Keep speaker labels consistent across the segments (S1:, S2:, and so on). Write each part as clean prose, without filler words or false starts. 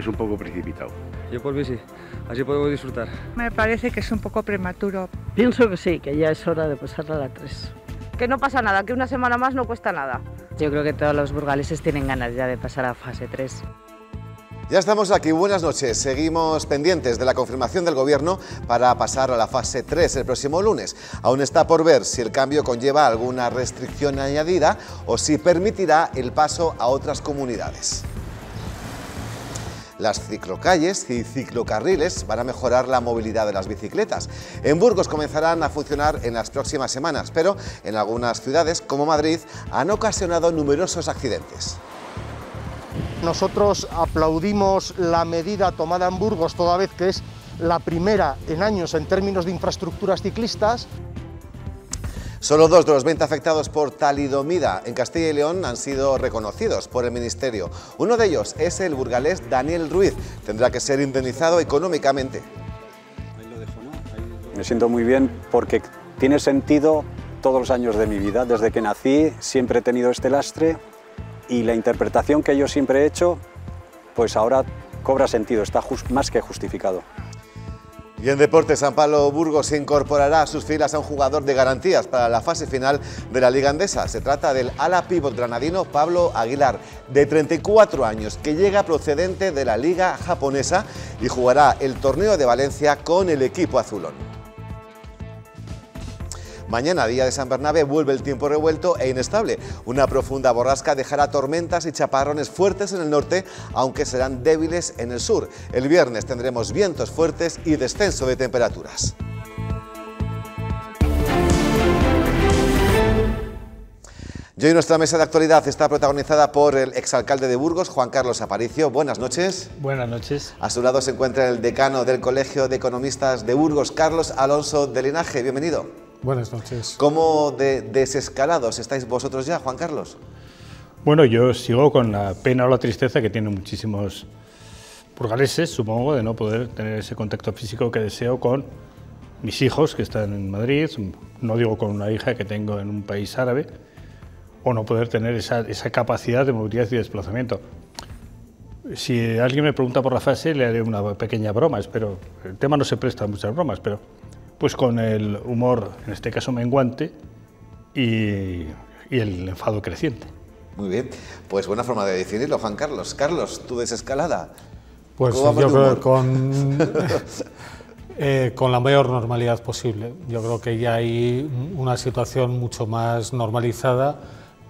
S1: un poco precipitado.
S2: Yo por mí sí, así podemos disfrutar.
S3: Me parece que es un poco prematuro.
S4: Pienso que sí, que ya es hora de pasar a la 3.
S5: Que no pasa nada, que una semana más no cuesta nada.
S4: Yo creo que todos los burgaleses tienen ganas ya de pasar a fase 3.
S6: Ya estamos aquí, buenas noches. Seguimos pendientes de la confirmación del Gobierno para pasar a la fase 3 el próximo lunes. Aún está por ver si el cambio conlleva alguna restricción añadida o si permitirá el paso a otras comunidades. Las ciclocalles y ciclocarriles van a mejorar la movilidad de las bicicletas. En Burgos comenzarán a funcionar en las próximas semanas, pero en algunas ciudades, como Madrid, han ocasionado numerosos accidentes.
S7: Nosotros aplaudimos la medida tomada en Burgos, toda vez que es la primera en años en términos de infraestructuras ciclistas.
S6: Solo 2 de los 20 afectados por talidomida en Castilla y León han sido reconocidos por el Ministerio. Uno de ellos es el burgalés Daniel Ruiz. Tendrá que ser indemnizado económicamente.
S8: Me siento muy bien porque tiene sentido todos los años de mi vida. Desde que nací siempre he tenido este lastre y la interpretación que yo siempre he hecho, pues ahora cobra sentido, está más que justificado.
S6: Y en deportes, San Pablo Burgos se incorporará a sus filas a un jugador de garantías para la fase final de la Liga Endesa. Se trata del ala pívot granadino Pablo Aguilar, de 34 años, que llega procedente de la Liga japonesa y jugará el torneo de Valencia con el equipo azulón. Mañana, día de San Bernabé, vuelve el tiempo revuelto e inestable. Una profunda borrasca dejará tormentas y chaparrones fuertes en el norte, aunque serán débiles en el sur. El viernes tendremos vientos fuertes y descenso de temperaturas. Y hoy nuestra mesa de actualidad está protagonizada por el exalcalde de Burgos, Juan Carlos Aparicio. Buenas noches.
S9: Buenas noches.
S6: A su lado se encuentra el decano del Colegio de Economistas de Burgos, Carlos Alonso de Linaje. Bienvenido.
S9: Buenas noches.
S6: ¿Cómo desescalados estáis vosotros ya, Juan Carlos?
S9: Bueno, yo sigo con la pena o la tristeza que tienen muchísimos burgaleses, supongo, de no poder tener ese contacto físico que deseo con mis hijos que están en Madrid, no digo con una hija que tengo en un país árabe, o no poder tener esa capacidad de movilidad y desplazamiento. Si alguien me pregunta por la fase, le haré una pequeña broma, espero. El tema no se presta a muchas bromas, pero pues con el humor, en este caso menguante, y el enfado creciente.
S6: Muy bien, pues buena forma de definirlo, Juan Carlos. Carlos, tu desescalada.
S10: Pues yo creo que con la mayor normalidad posible. Yo creo que ya hay una situación mucho más normalizada,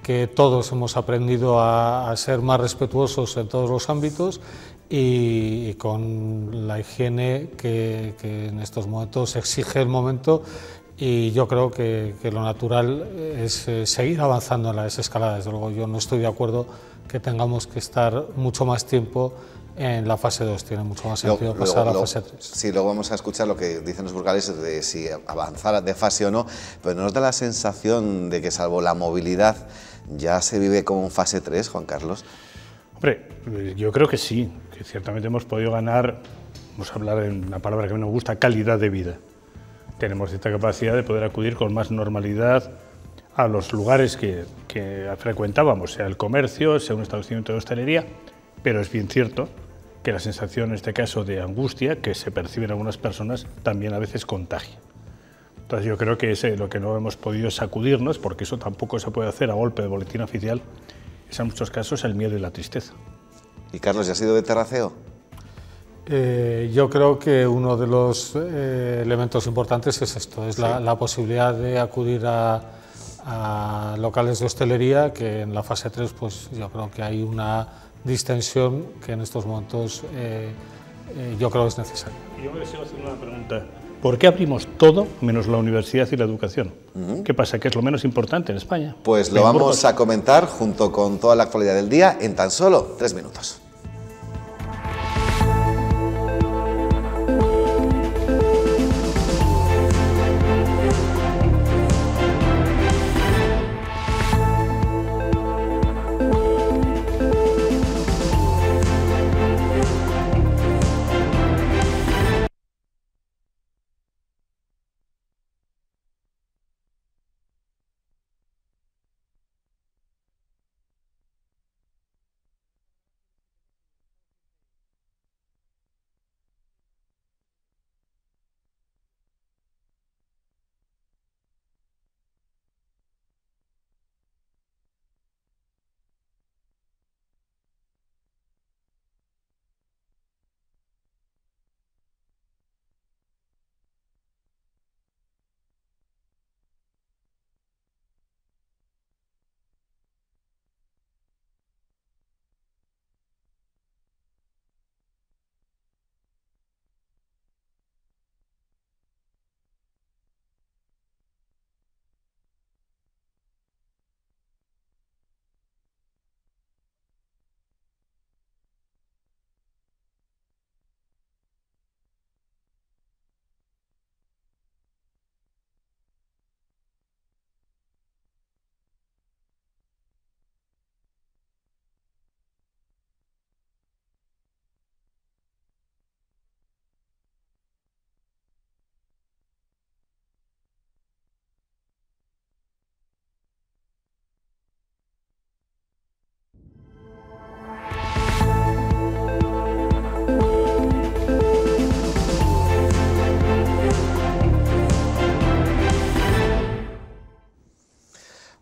S10: que todos hemos aprendido a ser más respetuosos en todos los ámbitos y con la higiene que en estos momentos exige el momento, y yo creo que lo natural es seguir avanzando en la desescalada. Desde luego yo no estoy de acuerdo que tengamos que estar mucho más tiempo en la fase 2, tiene mucho más sentido pasar a la fase 3.
S6: Sí, luego vamos a escuchar lo que dicen los burgaleses de si avanzar de fase o no, pero nos da la sensación de que, salvo la movilidad, ya se vive como en fase 3, Juan Carlos.
S9: Hombre, yo creo que sí, que ciertamente hemos podido ganar, vamos a hablar en una palabra que a mí me gusta, calidad de vida. Tenemos cierta capacidad de poder acudir con más normalidad a los lugares que frecuentábamos, sea el comercio, sea un establecimiento de hostelería, pero es bien cierto que la sensación, en este caso, de angustia que se percibe en algunas personas también a veces contagia. Entonces yo creo que lo que no hemos podido sacudirnos, porque eso tampoco se puede hacer a golpe de boletín oficial, es en muchos casos el miedo y la tristeza.
S6: ¿Y Carlos, ya has ido de terraceo?
S10: Yo creo que uno de los elementos importantes es esto, es la posibilidad de acudir a locales de hostelería, que en la fase 3 pues yo creo que hay una distensión que en estos momentos yo creo es necesaria.
S9: Yo me deseo hacer una pregunta. ¿Por qué abrimos todo menos la universidad y la educación? ¿Qué pasa? ¿Qué es lo menos importante en España?
S6: Pues lo vamos a comentar junto con toda la actualidad del día en tan solo 3 minutos.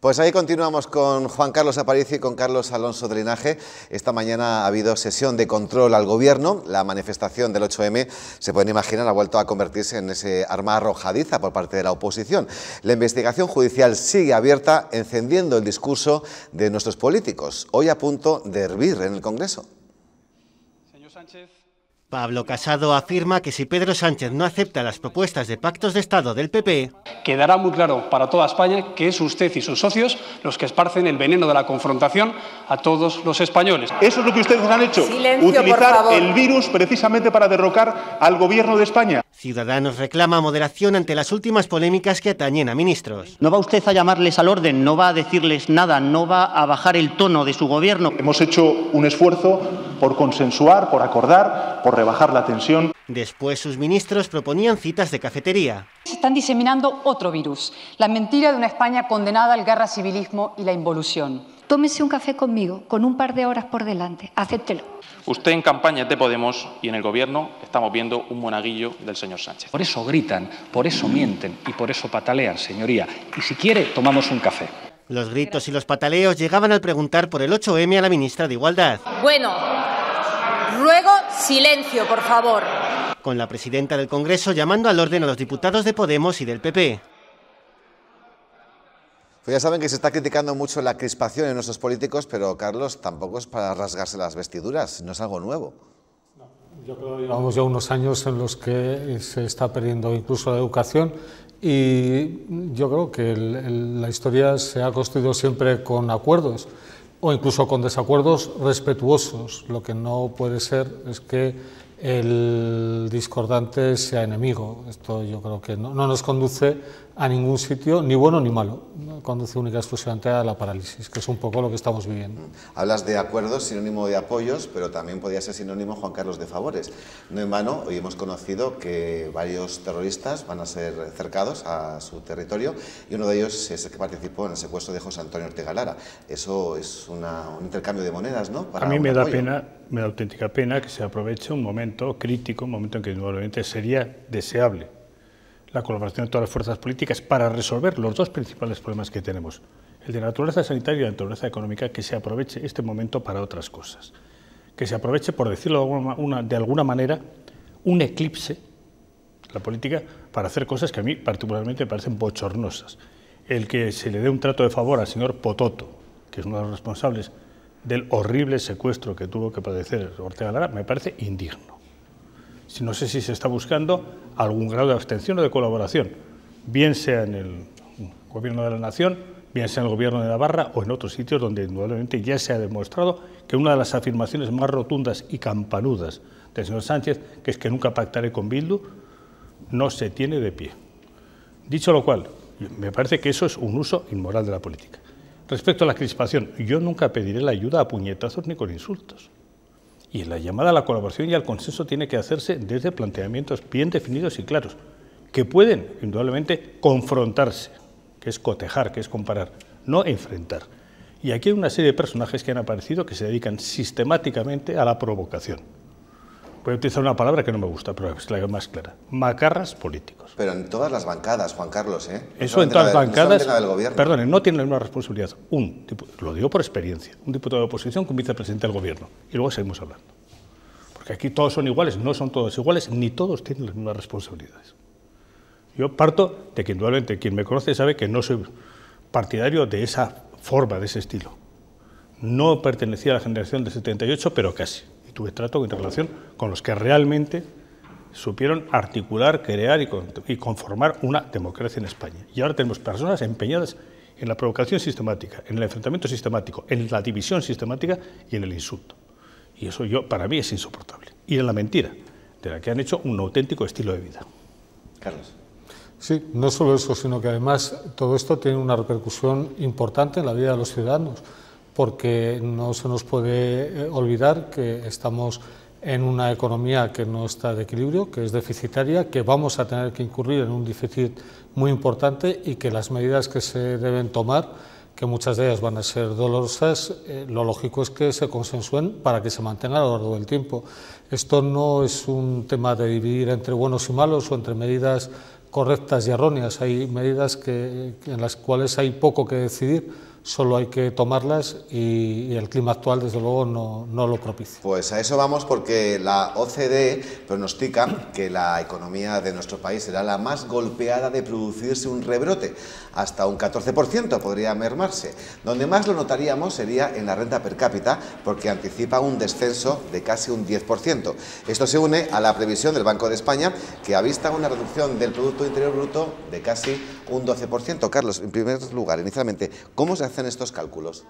S6: Pues ahí continuamos con Juan Carlos Aparicio y con Carlos Alonso de Linaje. Esta mañana ha habido sesión de control al Gobierno. La manifestación del 8M, se pueden imaginar, ha vuelto a convertirse en ese arma arrojadiza por parte de la oposición. La investigación judicial sigue abierta, encendiendo el discurso de nuestros políticos, hoy a punto de hervir en el Congreso.
S1: Señor Sánchez. Pablo Casado afirma que si Pedro Sánchez no acepta las propuestas de pactos de Estado del PP,
S11: quedará muy claro para toda España que es usted y sus socios los que esparcen el veneno de la confrontación a todos los españoles.
S12: Eso es lo que ustedes han hecho,
S1: Silencio,
S12: utilizar el virus precisamente para derrocar al Gobierno de España.
S1: Ciudadanos reclama moderación ante las últimas polémicas que atañen a ministros.
S13: No va usted a llamarles al orden, no va a decirles nada, no va a bajar el tono de su gobierno.
S12: Hemos hecho un esfuerzo por consensuar, por acordar, por rebajar la tensión.
S1: Después sus ministros proponían citas de cafetería.
S14: Se están diseminando otro virus, la mentira de una España condenada al guerra civilismo y la involución.
S15: Tómese un café conmigo, con un par de horas por delante, acéptelo.
S16: Usted en campañas de Podemos y en el Gobierno estamos viendo un monaguillo del señor Sánchez.
S17: Por eso gritan, por eso mienten y por eso patalean, señoría. Y si quiere, tomamos un café.
S1: Los gritos y los pataleos llegaban al preguntar por el 8M a la ministra de Igualdad.
S18: Bueno, ruego silencio, por favor.
S1: Con la presidenta del Congreso llamando al orden a los diputados de Podemos y del PP.
S6: Pues ya saben que se está criticando mucho la crispación en nuestros políticos, pero Carlos, tampoco es para rasgarse las vestiduras, no es algo nuevo.
S10: Yo creo que llevamos ya unos años en los que se está perdiendo incluso la educación y yo creo que la historia se ha construido siempre con acuerdos o incluso con desacuerdos respetuosos. Lo que no puede ser es que el discordante sea enemigo. Esto yo creo que no nos conduce a ningún sitio, ni bueno ni malo. Conduce única y exclusivamente a la parálisis, que es un poco lo que estamos viviendo.
S6: Hablas de acuerdos, sinónimo de apoyos, pero también podría ser sinónimo, Juan Carlos, de favores. No en vano, hoy hemos conocido que varios terroristas van a ser cercados a su territorio y uno de ellos es el que participó en el secuestro de José Antonio Ortega Lara. Eso es un intercambio de monedas, ¿no?
S9: A mí me da pena, me da auténtica pena que se aproveche un momento crítico, un momento en que indudablemente sería deseable la colaboración de todas las fuerzas políticas para resolver los dos principales problemas que tenemos, el de naturaleza sanitaria y la naturaleza económica, que se aproveche este momento para otras cosas, que se aproveche, por decirlo de alguna manera, un eclipse, la política, para hacer cosas que a mí particularmente me parecen bochornosas. El que se le dé un trato de favor al señor Pototo, que es uno de los responsables del horrible secuestro que tuvo que padecer Ortega Lara, me parece indigno. No sé si se está buscando algún grado de abstención o de colaboración, bien sea en el Gobierno de la Nación, bien sea en el Gobierno de Navarra o en otros sitios donde indudablemente ya se ha demostrado que una de las afirmaciones más rotundas y campanudas del señor Sánchez, que es que nunca pactaré con Bildu, no se tiene de pie. Dicho lo cual, me parece que eso es un uso inmoral de la política. Respecto a la crispación, yo nunca pediré la ayuda a puñetazos ni con insultos. Y la llamada a la colaboración y al consenso tiene que hacerse desde planteamientos bien definidos y claros, que pueden, indudablemente, confrontarse, que es cotejar, que es comparar, no enfrentar. Y aquí hay una serie de personajes que han aparecido que se dedican sistemáticamente a la provocación. Voy a utilizar una palabra que no me gusta, pero es la más clara. Macarras políticos.
S6: Pero en todas las bancadas, Juan Carlos, ¿eh?
S9: Eso en todas las bancadas, perdone, no tienen la misma responsabilidad. Lo digo por experiencia, un diputado de oposición que un vicepresidente del Gobierno. Y luego seguimos hablando. Porque aquí todos son iguales, no son todos iguales, ni todos tienen las mismas responsabilidades. Yo parto de que indudablemente quien me conoce sabe que no soy partidario de esa forma, de ese estilo. No pertenecía a la generación del 78, pero casi. Tuve trato en relación con los que realmente supieron articular, crear y conformar una democracia en España. Y ahora tenemos personas empeñadas en la provocación sistemática, en el enfrentamiento sistemático, en la división sistemática y en el insulto. Y eso para mí es insoportable. Y en la mentira, de la que han hecho un auténtico estilo de vida.
S6: Carlos.
S10: Sí, no solo eso, sino que además todo esto tiene una repercusión importante en la vida de los ciudadanos, porque no se nos puede olvidar que estamos en una economía que no está de equilibrio, que es deficitaria, que vamos a tener que incurrir en un déficit muy importante y que las medidas que se deben tomar, que muchas de ellas van a ser dolorosas, lo lógico es que se consensúen para que se mantengan a lo largo del tiempo. Esto no es un tema de dividir entre buenos y malos o entre medidas correctas y erróneas, hay medidas en las cuales hay poco que decidir, solo hay que tomarlas y el clima actual desde luego no lo propicia.
S6: Pues a eso vamos, porque la OCDE pronostica que la economía de nuestro país será la más golpeada de producirse un rebrote, hasta un 14% podría mermarse. Donde más lo notaríamos sería en la renta per cápita, porque anticipa un descenso de casi un 10%. Esto se une a la previsión del Banco de España, que avista una reducción del Producto Interior Bruto de casi un 12%. Carlos, en primer lugar, inicialmente, ¿cómo se hacen estos cálculos?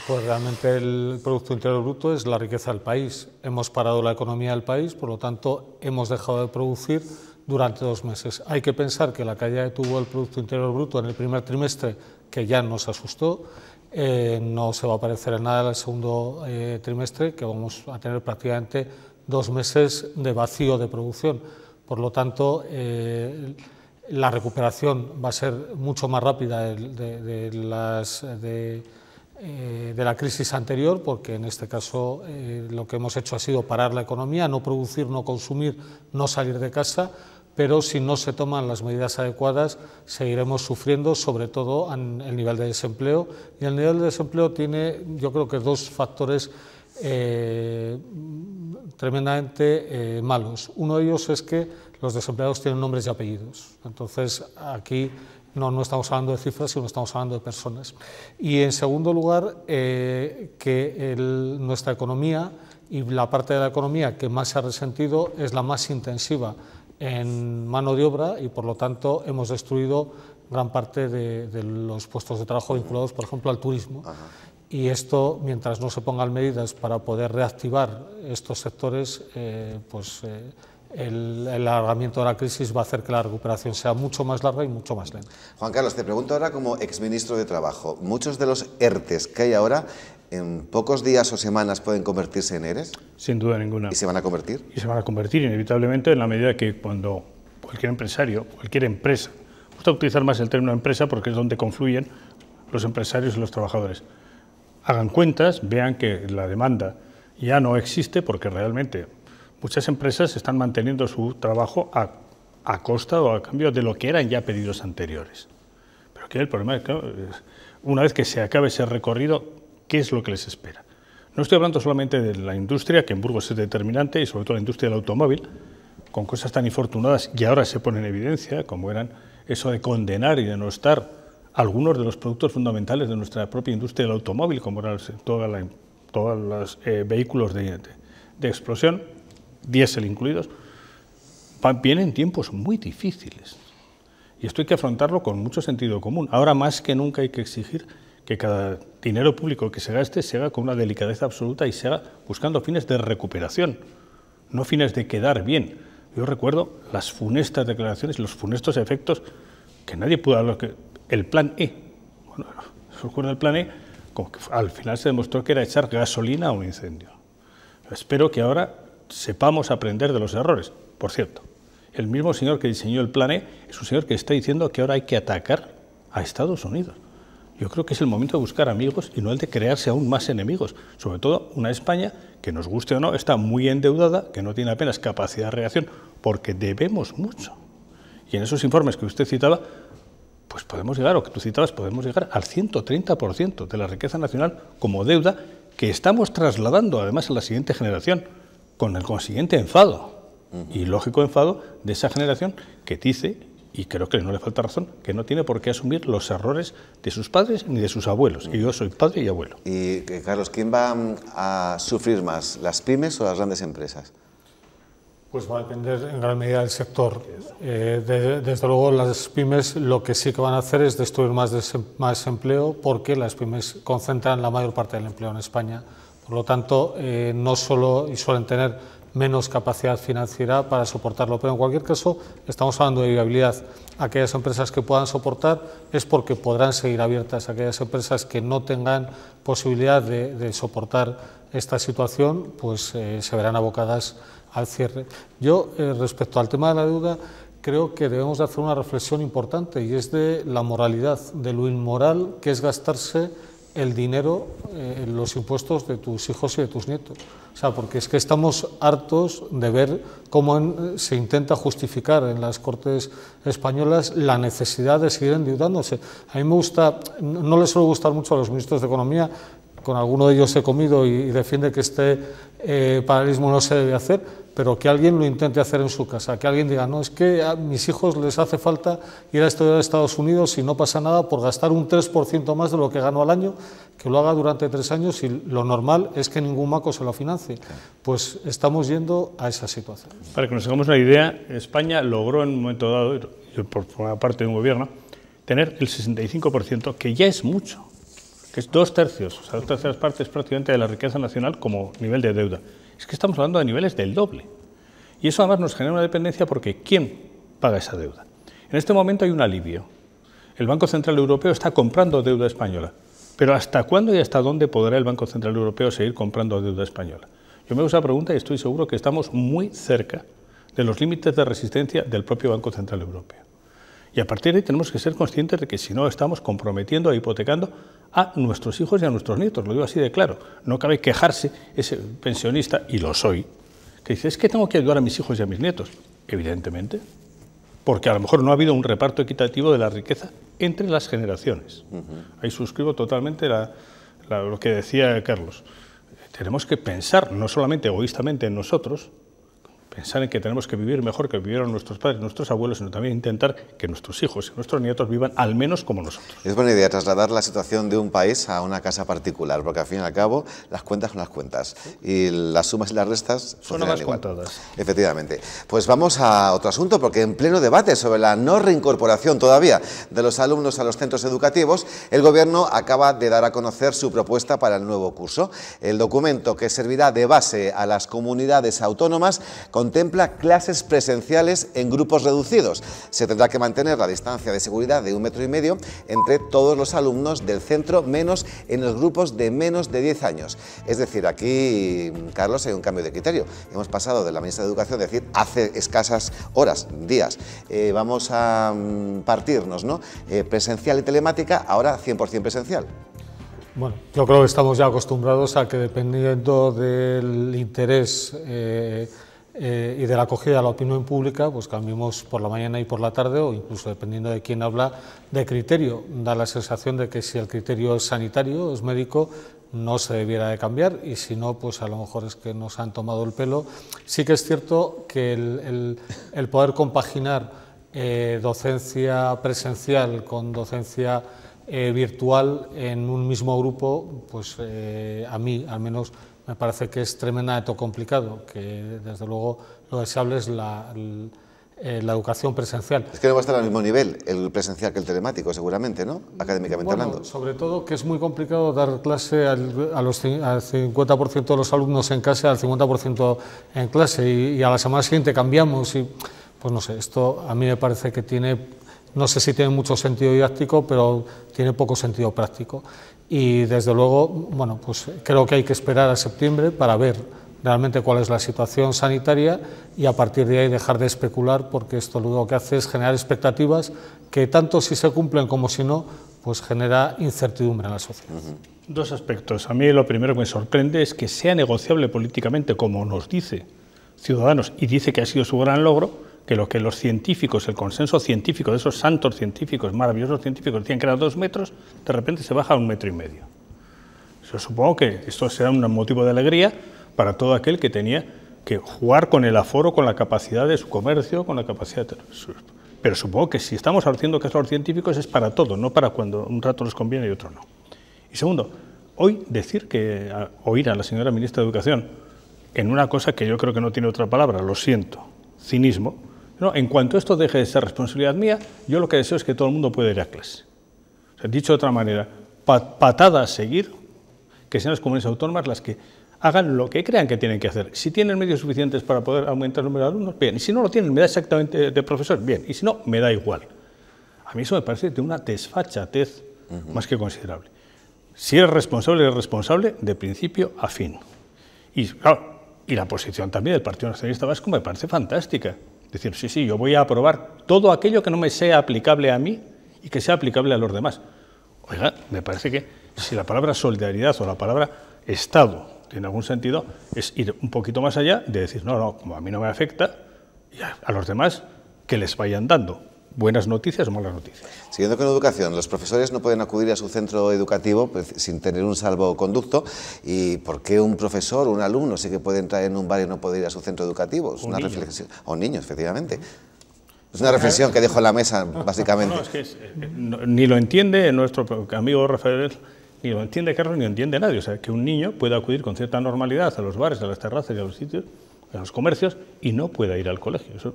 S10: Pues realmente el Producto Interior Bruto es la riqueza del país. Hemos parado la economía del país, por lo tanto hemos dejado de producir durante 2 meses. Hay que pensar que la caída que tuvo el Producto Interior Bruto en el primer trimestre, que ya nos asustó, no se va a parecer en nada en el segundo trimestre, que vamos a tener prácticamente 2 meses de vacío de producción. Por lo tanto, la recuperación va a ser mucho más rápida de la crisis anterior, porque en este caso lo que hemos hecho ha sido parar la economía, no producir, no consumir, no salir de casa, pero si no se toman las medidas adecuadas seguiremos sufriendo, sobre todo en el nivel de desempleo. Y el nivel de desempleo tiene, yo creo que 2 factores tremendamente malos. Uno de ellos es que los desempleados tienen nombres y apellidos. Entonces, aquí no estamos hablando de cifras, sino estamos hablando de personas. Y en segundo lugar, que nuestra economía y la parte de la economía que más se ha resentido es la más intensiva en mano de obra y, por lo tanto, hemos destruido gran parte de los puestos de trabajo vinculados, por ejemplo, al turismo. Ajá. Y esto, mientras no se pongan medidas para poder reactivar estos sectores, el alargamiento de la crisis va a hacer que la recuperación sea mucho más larga y mucho más lenta.
S6: Juan Carlos, te pregunto ahora como exministro de Trabajo, ¿muchos de los ERTEs que hay ahora en pocos días o semanas pueden convertirse en ERES?
S9: Sin duda ninguna.
S6: ¿Y se van a convertir?
S9: Y se van a convertir inevitablemente en la medida que cuando cualquier empresario, cualquier empresa, me gusta utilizar más el término empresa porque es donde confluyen los empresarios y los trabajadores, hagan cuentas, vean que la demanda ya no existe porque realmente muchas empresas están manteniendo su trabajo a costa o a cambio de lo que eran ya pedidos anteriores. Pero aquí el problema es que una vez que se acabe ese recorrido, ¿qué es lo que les espera? No estoy hablando solamente de la industria, que en Burgos es determinante, y sobre todo la industria del automóvil, con cosas tan infortunadas y ahora se ponen en evidencia, como eran eso de condenar y denostar algunos de los productos fundamentales de nuestra propia industria del automóvil, como eran todos los vehículos de explosión, diésel incluidos, vienen tiempos muy difíciles. Y esto hay que afrontarlo con mucho sentido común. Ahora más que nunca hay que exigir que cada dinero público que se gaste se haga con una delicadeza absoluta y se haga buscando fines de recuperación, no fines de quedar bien. Yo recuerdo las funestas declaraciones, los funestos efectos que nadie pudo hablar, que el plan E. Bueno, recuerdo el plan E, como que al final se demostró que era echar gasolina a un incendio. Espero que ahora sepamos aprender de los errores. Por cierto, el mismo señor que diseñó el plan E es un señor que está diciendo que ahora hay que atacar a Estados Unidos. Yo creo que es el momento de buscar amigos y no el de crearse aún más enemigos. Sobre todo una España que, nos guste o no, está muy endeudada, que no tiene apenas capacidad de reacción, porque debemos mucho. Y en esos informes que usted citaba, pues podemos llegar, o que tú citabas, podemos llegar al 130% de la riqueza nacional como deuda que estamos trasladando además a la siguiente generación, con el consiguiente enfado, y lógico enfado de esa generación que dice, y creo que no le falta razón, que no tiene por qué asumir los errores de sus padres ni de sus abuelos. Y yo soy padre y abuelo.
S6: Y Carlos, ¿quién va a sufrir más, las pymes o las grandes empresas?
S10: Pues va a depender en gran medida del sector. Desde luego las pymes lo que sí que van a hacer es destruir más empleo, porque las pymes concentran la mayor parte del empleo en España. Por lo tanto, no solo y suelen tener menos capacidad financiera para soportarlo, pero en cualquier caso estamos hablando de viabilidad. Aquellas empresas que puedan soportar es porque podrán seguir abiertas. Aquellas empresas que no tengan posibilidad de soportar esta situación, pues se verán abocadas al cierre. Yo, respecto al tema de la deuda, creo que debemos de hacer una reflexión importante, y es de la moralidad, de lo inmoral que es gastarse el dinero, los impuestos de tus hijos y de tus nietos. O sea, porque es que estamos hartos de ver cómo se intenta justificar en las Cortes españolas la necesidad de seguir endeudándose. A mí me gusta, no les suele gustar mucho a los ministros de Economía, con alguno de ellos he comido y defiende que este paralelismo no se debe hacer, pero que alguien lo intente hacer en su casa, que alguien diga, no, es que a mis hijos les hace falta ir a estudiar a Estados Unidos y no pasa nada por gastar un 3% más de lo que gano al año, que lo haga durante 3 años y lo normal es que ningún maco se lo financie. Pues estamos yendo a esa situación.
S9: Para que nos hagamos una idea, España logró en un momento dado, por formar parte de un gobierno, tener el 65%, que ya es mucho, que es 2/3, o sea, 2/3 partes prácticamente de la riqueza nacional como nivel de deuda. Es que estamos hablando de niveles del doble. Y eso además nos genera una dependencia porque ¿quién paga esa deuda? En este momento hay un alivio. El Banco Central Europeo está comprando deuda española. Pero ¿hasta cuándo y hasta dónde podrá el Banco Central Europeo seguir comprando deuda española? Yo me hago esa pregunta y estoy seguro que estamos muy cerca de los límites de resistencia del propio Banco Central Europeo. Y a partir de ahí tenemos que ser conscientes de que si no estamos comprometiendo e hipotecando a nuestros hijos y a nuestros nietos, lo digo así de claro. No cabe quejarse ese pensionista, y lo soy, que dice, es que tengo que ayudar a mis hijos y a mis nietos. Evidentemente, porque a lo mejor no ha habido un reparto equitativo de la riqueza entre las generaciones. Ahí suscribo totalmente lo que decía Carlos. Tenemos que pensar no solamente egoístamente en nosotros, pensar en que tenemos que vivir mejor que vivieron nuestros padres, nuestros abuelos, sino también intentar que nuestros hijos y nuestros nietos vivan al menos como nosotros.
S6: Es buena idea trasladar la situación de un país a una casa particular, porque al fin y al cabo las cuentas son las cuentas y las sumas y las restas
S9: son más contadas.
S6: Efectivamente. Pues vamos a otro asunto, porque en pleno debate sobre la no reincorporación todavía de los alumnos a los centros educativos, el Gobierno acaba de dar a conocer su propuesta para el nuevo curso. El documento, que servirá de base a las comunidades autónomas, contempla clases presenciales en grupos reducidos. Se tendrá que mantener la distancia de seguridad de 1,5 metros entre todos los alumnos del centro, menos en los grupos de menos de 10 años. Es decir, aquí, Carlos, hay un cambio de criterio. Hemos pasado de la ministra de Educación, decir, hace escasas horas, días, vamos a partirnos, ¿no? Presencial y telemática, ahora 100% presencial.
S10: Bueno, yo creo que estamos ya acostumbrados a que, dependiendo del interés y de la acogida a la opinión pública, pues cambiemos por la mañana y por la tarde, o incluso, dependiendo de quién habla, de criterio. Da la sensación de que si el criterio es sanitario, es médico, no se debiera de cambiar, y si no, pues a lo mejor es que nos han tomado el pelo. Sí que es cierto que el poder compaginar docencia presencial con docencia virtual en un mismo grupo, pues a mí al menos me parece que es tremendamente complicado, que desde luego lo deseable es la educación presencial.
S6: Es que no va a estar al mismo nivel el presencial que el telemático, seguramente, ¿no? Académicamente hablando.
S10: Sobre todo que es muy complicado dar clase al 50% de los alumnos en casa, al 50% en clase, y a la semana siguiente cambiamos, y pues no sé, esto a mí me parece que tiene, no sé si tiene mucho sentido didáctico, pero tiene poco sentido práctico. Y desde luego, bueno, pues creo que hay que esperar a septiembre para ver realmente cuál es la situación sanitaria, y a partir de ahí dejar de especular, porque esto lo que hace es generar expectativas que, tanto si se cumplen como si no, pues genera incertidumbre en la sociedad.
S9: Dos aspectos. A mí lo primero que me sorprende es que sea negociable políticamente, como nos dice Ciudadanos, y dice que ha sido su gran logro, que lo que los científicos, el consenso científico de esos santos científicos, maravillosos científicos, decían que eran 2 metros, de repente se baja a 1,5 metros. Yo supongo que esto será un motivo de alegría para todo aquel que tenía que jugar con el aforo, con la capacidad de su comercio, con la capacidad de... Pero supongo que si estamos haciendo caso a los científicos es para todo, no para cuando un rato les conviene y otro no. Y segundo, hoy oír a la señora ministra de Educación en una cosa que yo creo que no tiene otra palabra, lo siento, cinismo. No, en cuanto esto deje de ser responsabilidad mía, yo lo que deseo es que todo el mundo pueda ir a clase. O sea, dicho de otra manera, patada a seguir, que sean las comunidades autónomas las que hagan lo que crean que tienen que hacer. Si tienen medios suficientes para poder aumentar el número de alumnos, bien. Y si no lo tienen, me da exactamente de profesor, bien. Y si no, me da igual. A mí eso me parece de una desfachatez más que considerable. Si eres responsable de principio a fin. Y, claro, y la posición también del Partido Nacionalista Vasco me parece fantástica. Decir, sí, yo voy a aprobar todo aquello que no me sea aplicable a mí y que sea aplicable a los demás. Oiga, me parece que si la palabra solidaridad o la palabra Estado tiene algún sentido, es ir un poquito más allá de decir, no, como a mí no me afecta, y a los demás que les vayan dando buenas noticias o malas noticias.
S6: Siguiendo con educación, los profesores no pueden acudir a su centro educativo pues, sin tener un salvoconducto. ¿Y por qué un profesor o un alumno sí que puede entrar en un bar y no puede ir a su centro educativo? Es una reflexión. O niños, efectivamente. Es una reflexión que dejo en la mesa, básicamente.
S9: No, es que ni lo entiende nuestro amigo Rafael, ni lo entiende Carlos, ni lo entiende nadie. O sea, que un niño pueda acudir con cierta normalidad a los bares, a las terrazas y a los sitios, a los comercios, y no pueda ir al colegio. Eso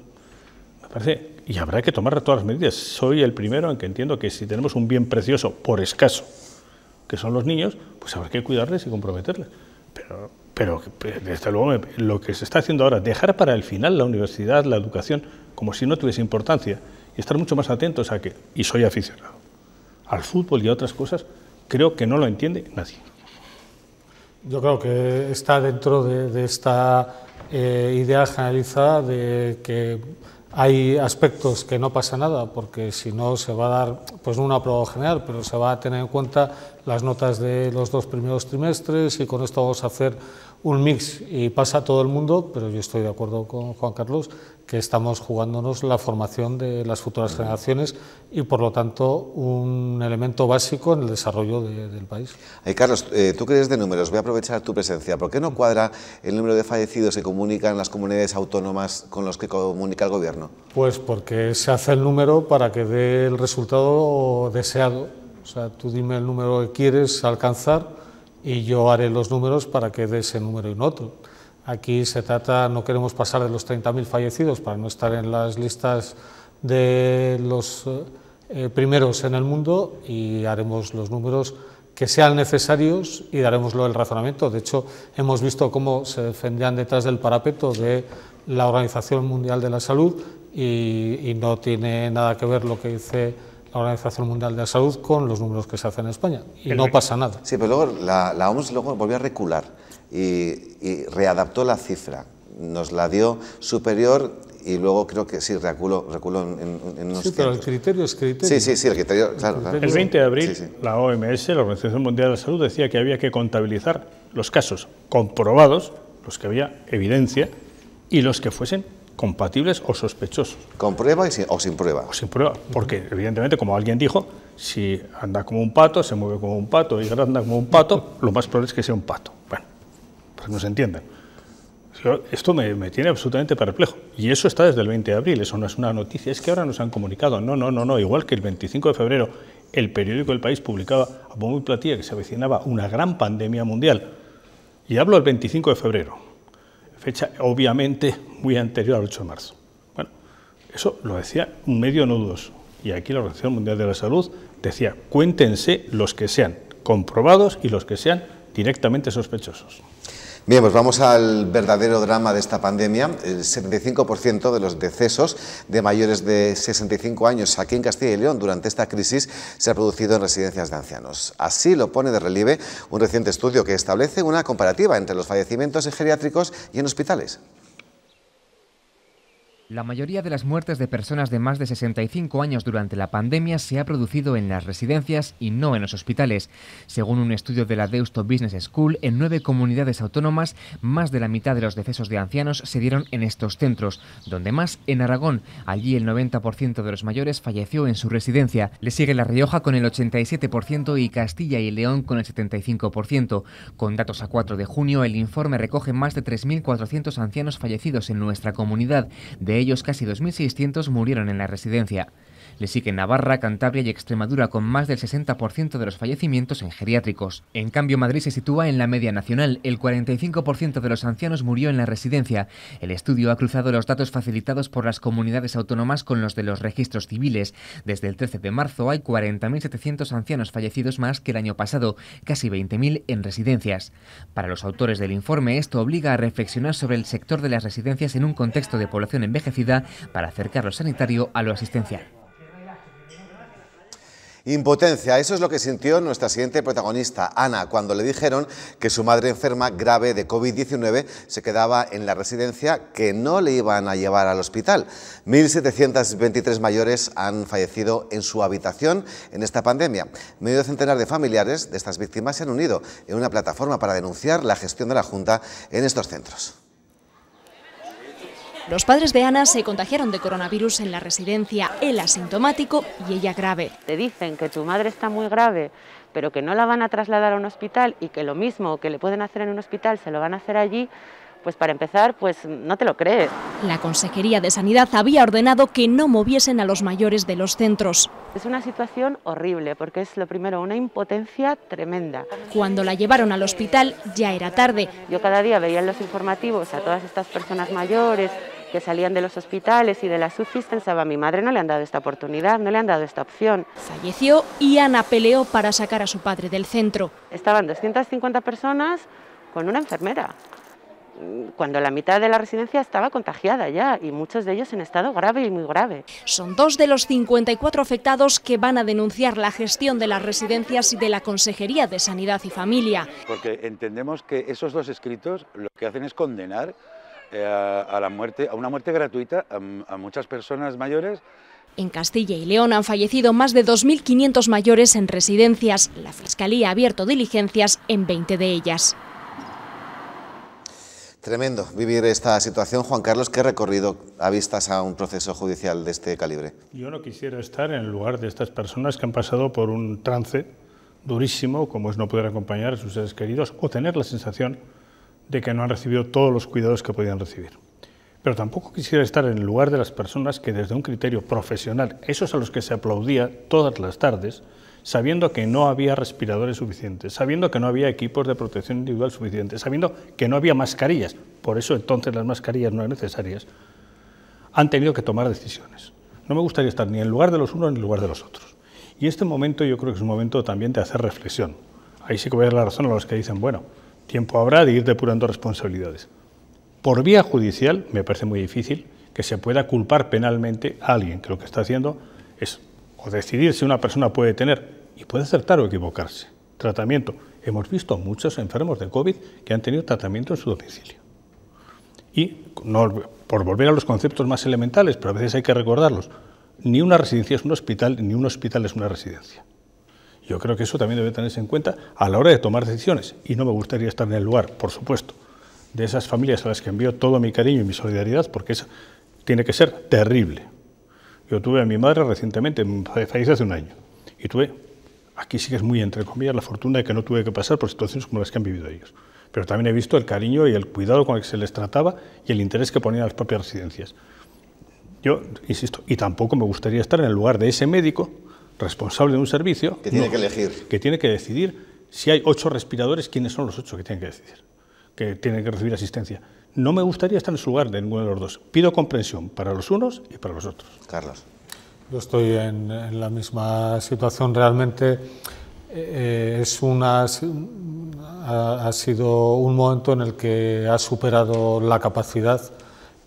S9: me parece, y habrá que tomar todas las medidas. Soy el primero en que entiendo que si tenemos un bien precioso, por escaso, que son los niños, pues habrá que cuidarles y comprometerles. Pero desde luego, lo que se está haciendo ahora, dejar para el final la universidad, la educación, como si no tuviese importancia, y estar mucho más atentos a que, y soy aficionado, al fútbol y a otras cosas, creo que no lo entiende nadie.
S10: Yo creo que está dentro de esta idea generalizada de que hay aspectos que no pasa nada, porque si no se va a dar, pues no una prueba general, pero se va a tener en cuenta las notas de los 2 primeros trimestres y con esto vamos a hacer un mix y pasa a todo el mundo, pero yo estoy de acuerdo con Juan Carlos que estamos jugándonos la formación de las futuras generaciones y por lo tanto un elemento básico en el desarrollo del país.
S6: Carlos, tú que eres de números, voy a aprovechar tu presencia. ¿Por qué no cuadra el número de fallecidos que comunican las comunidades autónomas con los que comunica el Gobierno?
S10: Pues porque se hace el número para que dé el resultado deseado. O sea, tú dime el número que quieres alcanzar y yo haré los números para que dé ese número y no otro. Aquí se trata, no queremos pasar de los 30.000 fallecidos para no estar en las listas de los primeros en el mundo y haremos los números que sean necesarios y daremoslo el razonamiento. De hecho, hemos visto cómo se defendían detrás del parapeto de la Organización Mundial de la Salud y no tiene nada que ver lo que dice la Organización Mundial de la Salud con los números que se hacen en España y no pasa nada.
S6: Sí, pero luego la OMS luego volvió a recular y readaptó la cifra, nos la dio superior y luego creo que sí, reculó en unos
S10: Sí, pero el criterio es criterio.
S6: Sí, el criterio, claro.
S9: El 20 de abril, la OMS, la Organización Mundial de la Salud, decía que había que contabilizar los casos comprobados, los que había evidencia, y los que fuesen compatibles o sospechosos.
S6: ¿Con prueba o sin prueba?
S9: O sin prueba, porque evidentemente, como alguien dijo, si anda como un pato, se mueve como un pato y anda como un pato, lo más probable es que sea un pato. Bueno, para que nos entiendan. Esto me tiene absolutamente perplejo. Y eso está desde el 20 de abril, eso no es una noticia, es que ahora nos han comunicado. No, igual que el 25 de febrero el periódico El País publicaba a bombo y platillo que se avecinaba una gran pandemia mundial. Y hablo del 25 de febrero, fecha obviamente muy anterior al 8 de marzo. Bueno, eso lo decía un medio no dudoso. Y aquí la Organización Mundial de la Salud decía, cuéntense los que sean comprobados y los que sean directamente sospechosos.
S6: Bien, pues vamos al verdadero drama de esta pandemia. El 75% de los decesos de mayores de 65 años aquí en Castilla y León durante esta crisis se ha producido en residencias de ancianos. Así lo pone de relieve un reciente estudio que establece una comparativa entre los fallecimientos en geriátricos y en hospitales.
S19: La mayoría de las muertes de personas de más de 65 años durante la pandemia se ha producido en las residencias y no en los hospitales. Según un estudio de la Deusto Business School, en 9 comunidades autónomas, más de la mitad de los decesos de ancianos se dieron en estos centros. Donde más, en Aragón. Allí el 90% de los mayores falleció en su residencia. Le sigue La Rioja con el 87% y Castilla y León con el 75%. Con datos a 4 de junio, el informe recoge más de 3.400 ancianos fallecidos en nuestra comunidad. De ellos, casi 2.600 murieron en la residencia. Le siguen Navarra, Cantabria y Extremadura con más del 60% de los fallecimientos en geriátricos. En cambio, Madrid se sitúa en la media nacional. El 45% de los ancianos murió en la residencia. El estudio ha cruzado los datos facilitados por las comunidades autónomas con los de los registros civiles. Desde el 13 de marzo hay 40.700 ancianos fallecidos más que el año pasado, casi 20.000 en residencias. Para los autores del informe, esto obliga a reflexionar sobre el sector de las residencias en un contexto de población envejecida para acercar lo sanitario a lo asistencial.
S6: Impotencia, eso es lo que sintió nuestra siguiente protagonista, Ana, cuando le dijeron que su madre enferma grave de COVID-19 se quedaba en la residencia, que no le iban a llevar al hospital. 1.723 mayores han fallecido en su habitación en esta pandemia. Medio centenar de familiares de estas víctimas se han unido en una plataforma para denunciar la gestión de la Junta en estos centros.
S20: Los padres de Ana se contagiaron de coronavirus en la residencia, él asintomático y ella grave.
S5: Te dicen que tu madre está muy grave, pero que no la van a trasladar a un hospital y que lo mismo que le pueden hacer en un hospital se lo van a hacer allí, pues para empezar, pues no te lo crees.
S20: La Consejería de Sanidad había ordenado que no moviesen a los mayores de los centros.
S5: Es una situación horrible porque es lo primero, una impotencia tremenda.
S20: Cuando la llevaron al hospital ya era tarde.
S5: Yo cada día veía en los informativos a todas estas personas mayores que salían de los hospitales y de las UCIs, pensaba, a mi madre no le han dado esta oportunidad, no le han dado esta opción.
S20: Falleció y Ana peleó para sacar a su padre del centro.
S5: Estaban 250 personas con una enfermera, cuando la mitad de la residencia estaba contagiada ya y muchos de ellos en estado grave y muy grave.
S20: Son 2 de los 54 afectados que van a denunciar la gestión de las residencias y de la Consejería de Sanidad y Familia.
S21: Porque entendemos que esos 2 escritos lo que hacen es condenar a la muerte, a una muerte gratuita a muchas personas mayores.
S20: En Castilla y León han fallecido más de 2.500 mayores en residencias. La Fiscalía ha abierto diligencias en 20 de ellas.
S6: Tremendo vivir esta situación. Juan Carlos, ¿qué recorrido avistas a un proceso judicial de este calibre?
S9: Yo no quisiera estar en el lugar de estas personas que han pasado por un trance durísimo, como es no poder acompañar a sus seres queridos o tener la sensación de que no han recibido todos los cuidados que podían recibir. Pero tampoco quisiera estar en el lugar de las personas que desde un criterio profesional, esos a los que se aplaudía todas las tardes, sabiendo que no había respiradores suficientes, sabiendo que no había equipos de protección individual suficientes, sabiendo que no había mascarillas, por eso entonces las mascarillas no eran necesarias, han tenido que tomar decisiones. No me gustaría estar ni en el lugar de los unos ni en el lugar de los otros. Y este momento yo creo que es un momento también de hacer reflexión. Ahí sí que voy a dar la razón a los que dicen, bueno, tiempo habrá de ir depurando responsabilidades. Por vía judicial me parece muy difícil que se pueda culpar penalmente a alguien que lo que está haciendo es o decidir si una persona puede tener, y puede acertar o equivocarse, tratamiento. Hemos visto muchos enfermos de COVID que han tenido tratamiento en su domicilio. Y, no, por volver a los conceptos más elementales, pero a veces hay que recordarlos, ni una residencia es un hospital, ni un hospital es una residencia. Yo creo que eso también debe tenerse en cuenta a la hora de tomar decisiones, y no me gustaría estar en el lugar, por supuesto, de esas familias a las que envío todo mi cariño y mi solidaridad, porque eso tiene que ser terrible. Yo tuve a mi madre recientemente, falleció hace un año, y tuve, aquí sí que es muy entre comillas, la fortuna de que no tuve que pasar por situaciones como las que han vivido ellos. Pero también he visto el cariño y el cuidado con el que se les trataba y el interés que ponían las propias residencias. Yo insisto, y tampoco me gustaría estar en el lugar de ese médico responsable de un servicio
S6: que tiene que elegir,
S9: que tiene que decidir si hay 8 respiradores, quiénes son los 8 que tienen que decidir, que tienen que recibir asistencia. No me gustaría estar en su lugar de ninguno de los dos. Pido comprensión para los unos y para los otros.
S6: Carlos.
S10: Yo estoy en la misma situación. Realmente ha sido un momento en el que ha superado la capacidad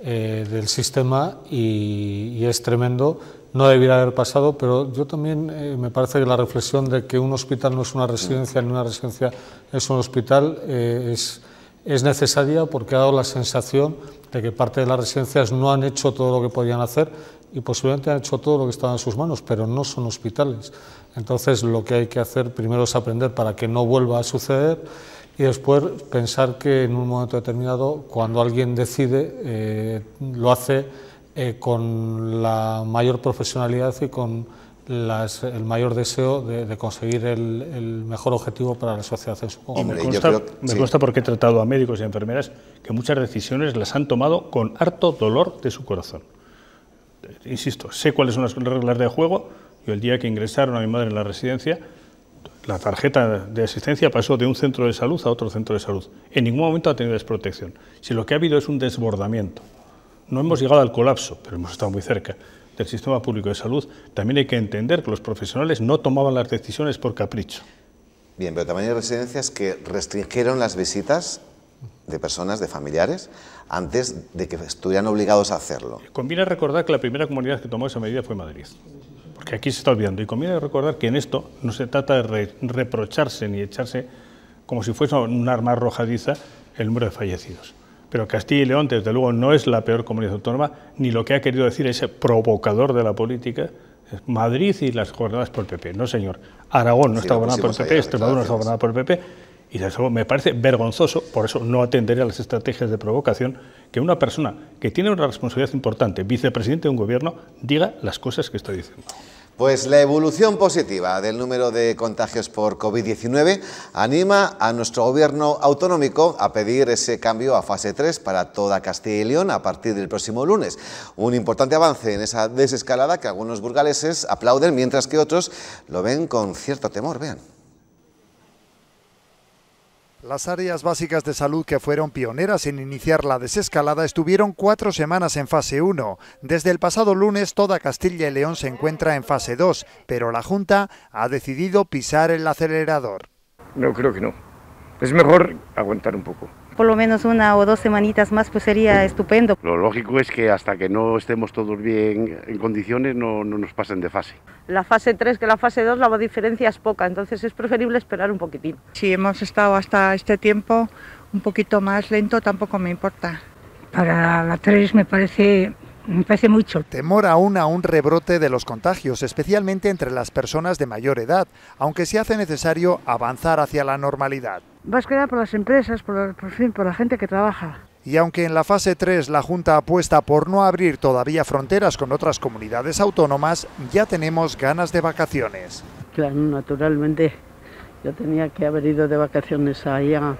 S10: del sistema y es tremendo. No debiera haber pasado, pero yo también me parece que la reflexión de que un hospital no es una residencia ni una residencia es un hospital es necesaria, porque ha dado la sensación de que parte de las residencias no han hecho todo lo que podían hacer y posiblemente han hecho todo lo que estaba en sus manos, pero no son hospitales. Entonces lo que hay que hacer primero es aprender para que no vuelva a suceder y después pensar que en un momento determinado, cuando alguien decide, lo hace con la mayor profesionalidad y con el mayor deseo de conseguir el mejor objetivo para la sociedad en su conjunto.
S9: Me consta porque he tratado a médicos y a enfermeras que muchas decisiones las han tomado con harto dolor de su corazón. Insisto, sé cuáles son las reglas de juego. Yo el día que ingresaron a mi madre en la residencia, la tarjeta de asistencia pasó de un centro de salud a otro centro de salud. En ningún momento ha tenido desprotección. Si lo que ha habido es un desbordamiento, no hemos llegado al colapso, pero hemos estado muy cerca del sistema público de salud, también hay que entender que los profesionales no tomaban las decisiones por capricho.
S6: Bien, pero también hay residencias que restringieron las visitas de personas, de familiares, antes de que estuvieran obligados a hacerlo.
S9: Conviene recordar que la primera comunidad que tomó esa medida fue Madrid, porque aquí se está olvidando. Y conviene recordar que en esto no se trata de reprocharse ni echarse como si fuese un arma arrojadiza el número de fallecidos. Pero Castilla y León, desde luego, no es la peor comunidad autónoma, ni lo que ha querido decir ese provocador de la política, Madrid y las gobernadas por el PP. No, señor. Aragón no está gobernada por el PP, Extremadura no está gobernada por el PP, y desde luego me parece vergonzoso, por eso no atenderé a las estrategias de provocación, que una persona que tiene una responsabilidad importante, vicepresidente de un gobierno, diga las cosas que estoy diciendo.
S6: Pues la evolución positiva del número de contagios por COVID-19 anima a nuestro gobierno autonómico a pedir ese cambio a fase 3 para toda Castilla y León a partir del próximo lunes. Un importante avance en esa desescalada que algunos burgaleses aplauden, mientras que otros lo ven con cierto temor. Vean.
S2: Las áreas básicas de salud que fueron pioneras en iniciar la desescalada estuvieron 4 semanas en fase 1. Desde el pasado lunes toda Castilla y León se encuentra en fase 2, pero la Junta ha decidido pisar el acelerador.
S22: No, creo que no. Es mejor aguantar un poco.
S3: Por lo menos 1 o 2 semanitas más pues sería estupendo.
S22: Lo lógico es que hasta que no estemos todos bien en condiciones no nos pasen de fase.
S4: La fase 3 que la fase 2 la diferencia es poca, entonces es preferible esperar un poquitín.
S3: Si hemos estado hasta este tiempo un poquito más lento tampoco me importa.
S23: Para la 3 me parece mucho.
S2: Temor aún a un rebrote de los contagios, especialmente entre las personas de mayor edad, aunque se hace necesario avanzar hacia la normalidad.
S3: Va a quedar por las empresas, por la gente que trabaja.
S2: Y aunque en la fase 3 la Junta apuesta por no abrir todavía fronteras con otras comunidades autónomas, ya tenemos ganas de vacaciones.
S4: Claro, naturalmente. Yo tenía que haber ido de vacaciones allá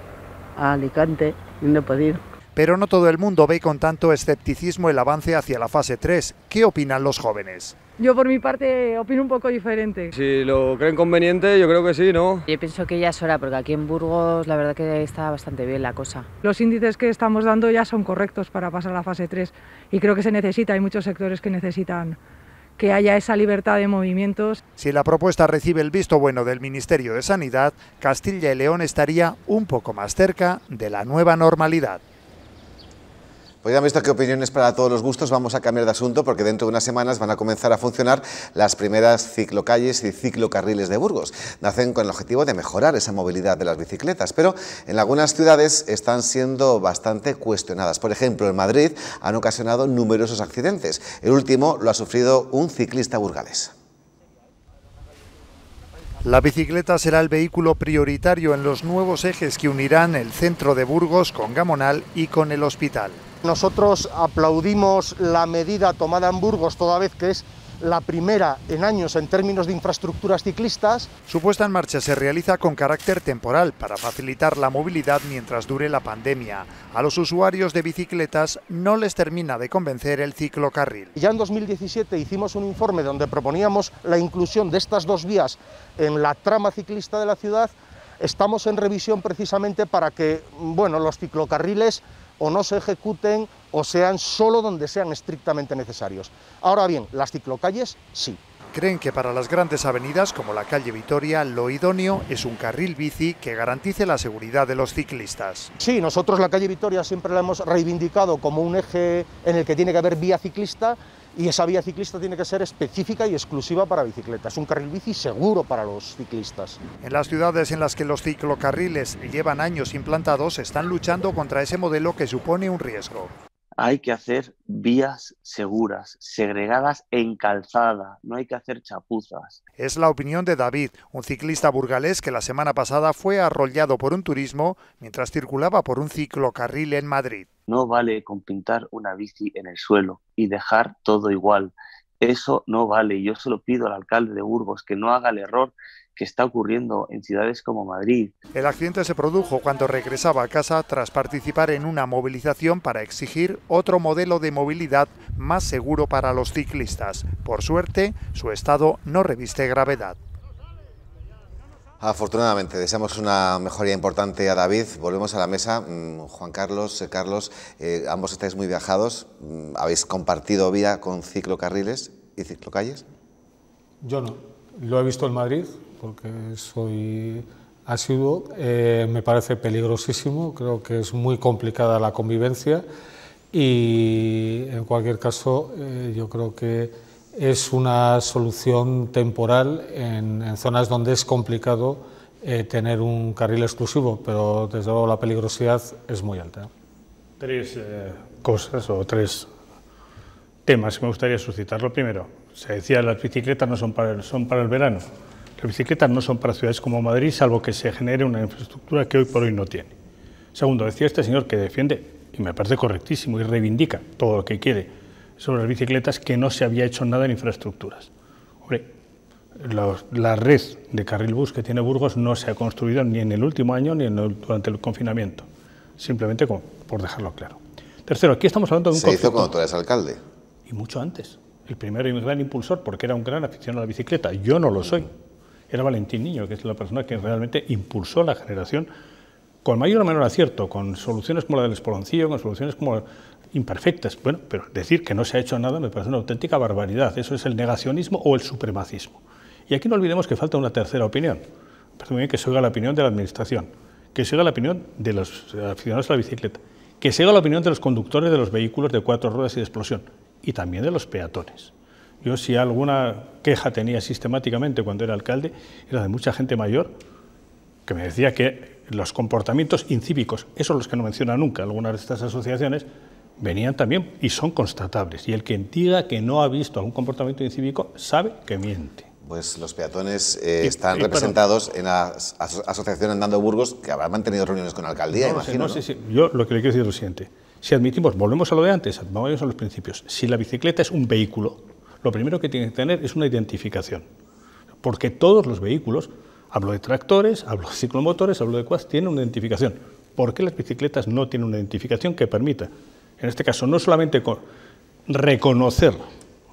S4: a Alicante y no he podido.
S2: Pero no todo el mundo ve con tanto escepticismo el avance hacia la fase 3. ¿Qué opinan los jóvenes?
S3: Yo por mi parte opino un poco diferente.
S24: Si lo creen conveniente, yo creo que sí, ¿no?
S4: Yo pienso que ya es hora, porque aquí en Burgos la verdad que está bastante bien la cosa.
S3: Los índices que estamos dando ya son correctos para pasar a la fase 3 y creo que se necesita, hay muchos sectores que necesitan que haya esa libertad de movimientos.
S2: Si la propuesta recibe el visto bueno del Ministerio de Sanidad, Castilla y León estaría un poco más cerca de la nueva normalidad.
S6: Pues ya han visto qué opiniones para todos los gustos. Vamos a cambiar de asunto porque dentro de unas semanas van a comenzar a funcionar las primeras ciclocalles y ciclocarriles de Burgos. Nacen con el objetivo de mejorar esa movilidad de las bicicletas, pero en algunas ciudades están siendo bastante cuestionadas. Por ejemplo, en Madrid han ocasionado numerosos accidentes. El último lo ha sufrido un ciclista burgalés.
S2: La bicicleta será el vehículo prioritario en los nuevos ejes que unirán el centro de Burgos con Gamonal y con el hospital.
S7: Nosotros aplaudimos la medida tomada en Burgos, toda vez que es la primera en años en términos de infraestructuras ciclistas.
S2: Su puesta en marcha se realiza con carácter temporal para facilitar la movilidad mientras dure la pandemia. A los usuarios de bicicletas no les termina de convencer el ciclocarril.
S7: Ya en 2017 hicimos un informe donde proponíamos la inclusión de estas 2 vías en la trama ciclista de la ciudad. Estamos en revisión precisamente para que los ciclocarriles o no se ejecuten o sean solo donde sean estrictamente necesarios. Ahora bien, las ciclocalles sí.
S2: Creen que para las grandes avenidas como la calle Vitoria lo idóneo es un carril bici que garantice la seguridad de los ciclistas.
S7: Sí, nosotros la calle Vitoria siempre la hemos reivindicado como un eje en el que tiene que haber vía ciclista, y esa vía ciclista tiene que ser específica y exclusiva para bicicletas. Un carril bici seguro para los ciclistas.
S2: En las ciudades en las que los ciclocarriles llevan años implantados están luchando contra ese modelo que supone un riesgo.
S25: Hay que hacer vías seguras, segregadas en calzada, no hay que hacer chapuzas.
S2: Es la opinión de David, un ciclista burgalés que la semana pasada fue arrollado por un turismo mientras circulaba por un ciclocarril en Madrid.
S25: No vale con pintar una bici en el suelo y dejar todo igual. Eso no vale. Yo se lo pido al alcalde de Burgos que no haga el error que está ocurriendo en ciudades como Madrid.
S2: El accidente se produjo cuando regresaba a casa tras participar en una movilización para exigir otro modelo de movilidad más seguro para los ciclistas. Por suerte, su estado no reviste gravedad.
S6: Afortunadamente, deseamos una mejoría importante a David. Volvemos a la mesa. Juan Carlos, Carlos, ambos estáis muy viajados. ¿Habéis compartido vía con ciclocarriles y ciclocalles?
S10: Yo no. Lo he visto en Madrid, porque soy asiduo. Me parece peligrosísimo, creo que es muy complicada la convivencia y, en cualquier caso, yo creo que es una solución temporal en zonas donde es complicado tener un carril exclusivo, pero desde luego la peligrosidad es muy alta.
S9: Tres cosas o tres temas que me gustaría suscitar. Lo primero, se decía las bicicletas no son para el verano. Las bicicletas no son para ciudades como Madrid, salvo que se genere una infraestructura que hoy por hoy no tiene. Segundo, decía este señor que defiende, y me parece correctísimo, y reivindica todo lo que quiere sobre las bicicletas, que no se había hecho nada en infraestructuras. Hombre, la red de carril bus que tiene Burgos no se ha construido ni en el último año ni durante el confinamiento, simplemente por dejarlo claro. Tercero, aquí estamos hablando de un
S6: concepto... Se hizo cuando tú eres alcalde.
S9: Y mucho antes. El primero y gran impulsor, porque era un gran aficionado a la bicicleta. Yo no lo soy. Era Valentín Niño, que es la persona que realmente impulsó la generación con mayor o menor acierto, con soluciones como la del Espoloncillo, con soluciones como imperfectas. Bueno, pero decir que no se ha hecho nada me parece una auténtica barbaridad. Eso es el negacionismo o el supremacismo. Y aquí no olvidemos que falta una tercera opinión. Me parece muy bien que se oiga la opinión de la Administración, que se oiga la opinión de los aficionados a la bicicleta, que se oiga la opinión de los conductores de los vehículos de 4 ruedas y de explosión, y también de los peatones. Yo, si alguna queja tenía sistemáticamente cuando era alcalde, era de mucha gente mayor que me decía que los comportamientos incívicos, esos los que no menciona nunca algunas de estas asociaciones, venían también y son constatables. Y el que diga que no ha visto algún comportamiento incívico sabe que miente.
S6: Pues los peatones están representados en la asociación Andando Burgos, que habrá mantenido reuniones con la alcaldía, imagino.
S9: No sé si, yo lo que le quiero decir es lo siguiente. Si admitimos, volvemos a lo de antes, vamos a los principios. Si la bicicleta es un vehículo, lo primero que tiene que tener es una identificación. Porque todos los vehículos, hablo de tractores, hablo de ciclomotores, hablo de quads, tienen una identificación. ¿Por qué las bicicletas no tienen una identificación que permita, en este caso, no solamente reconocer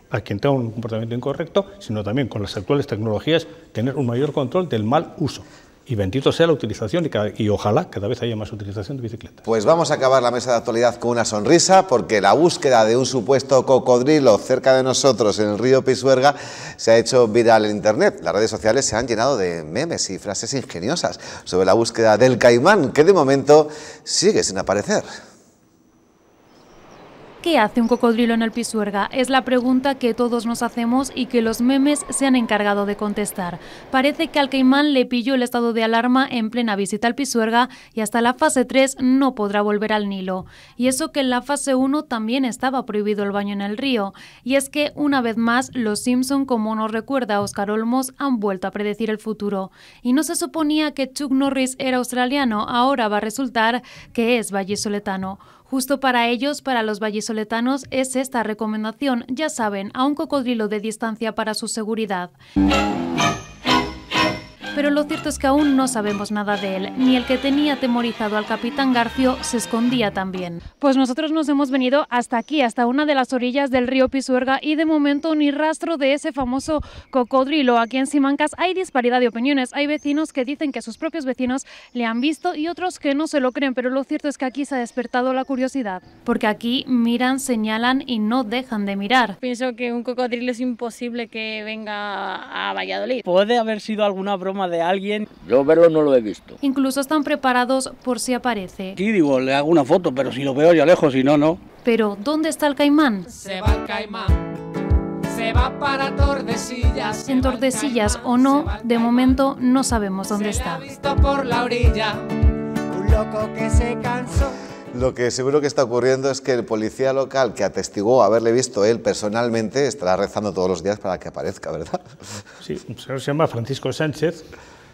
S9: a quien tenga un comportamiento incorrecto, sino también con las actuales tecnologías tener un mayor control del mal uso? Y bendito sea la utilización y ojalá cada vez haya más utilización de bicicletas.
S6: Pues vamos a acabar la mesa de actualidad con una sonrisa, porque la búsqueda de un supuesto cocodrilo cerca de nosotros en el río Pisuerga se ha hecho viral en Internet. Las redes sociales se han llenado de memes y frases ingeniosas sobre la búsqueda del caimán, que de momento sigue sin aparecer.
S8: ¿Qué hace un cocodrilo en el Pisuerga? Es la pregunta que todos nos hacemos y que los memes se han encargado de contestar. Parece que al caimán le pilló el estado de alarma en plena visita al Pisuerga y hasta la fase 3 no podrá volver al Nilo. Y eso que en la fase 1 también estaba prohibido el baño en el río. Y es que, una vez más, los Simpson, como nos recuerda Óscar Olmos, han vuelto a predecir el futuro. Y no se suponía que Chuck Norris era australiano, ahora va a resultar que es vallisoletano. Justo para ellos, para los vallisoletanos, es esta recomendación, ya saben, a un cocodrilo de distancia para su seguridad. Pero lo cierto es que aún no sabemos nada de él, ni el que tenía atemorizado al capitán Garcio se escondía también. Pues nosotros nos hemos venido hasta aquí, hasta una de las orillas del río Pisuerga, y de momento ni rastro de ese famoso cocodrilo. Aquí en Simancas hay disparidad de opiniones, hay vecinos que dicen que sus propios vecinos le han visto y otros que no se lo creen, pero lo cierto es que aquí se ha despertado la curiosidad, porque aquí miran, señalan y no dejan de mirar.
S11: Pienso que un cocodrilo es imposible que venga a Valladolid.
S12: Puede haber sido alguna broma de alguien.
S13: Yo verlo no lo he visto.
S8: Incluso están preparados por si aparece.
S12: Sí, digo, le hago una foto, pero si lo veo ya lejos, si no, no.
S8: Pero, ¿dónde está el caimán?
S14: Se va el caimán, se va para Tordesillas.
S8: En Tordesillas o no, de momento no sabemos dónde está.
S14: Visto por la orilla, un loco que se cansó.
S6: Lo que seguro que está ocurriendo es que el policía local que atestiguó haberle visto él personalmente estará rezando todos los días para que aparezca, ¿verdad?
S9: Sí, un señor se llama Francisco Sánchez,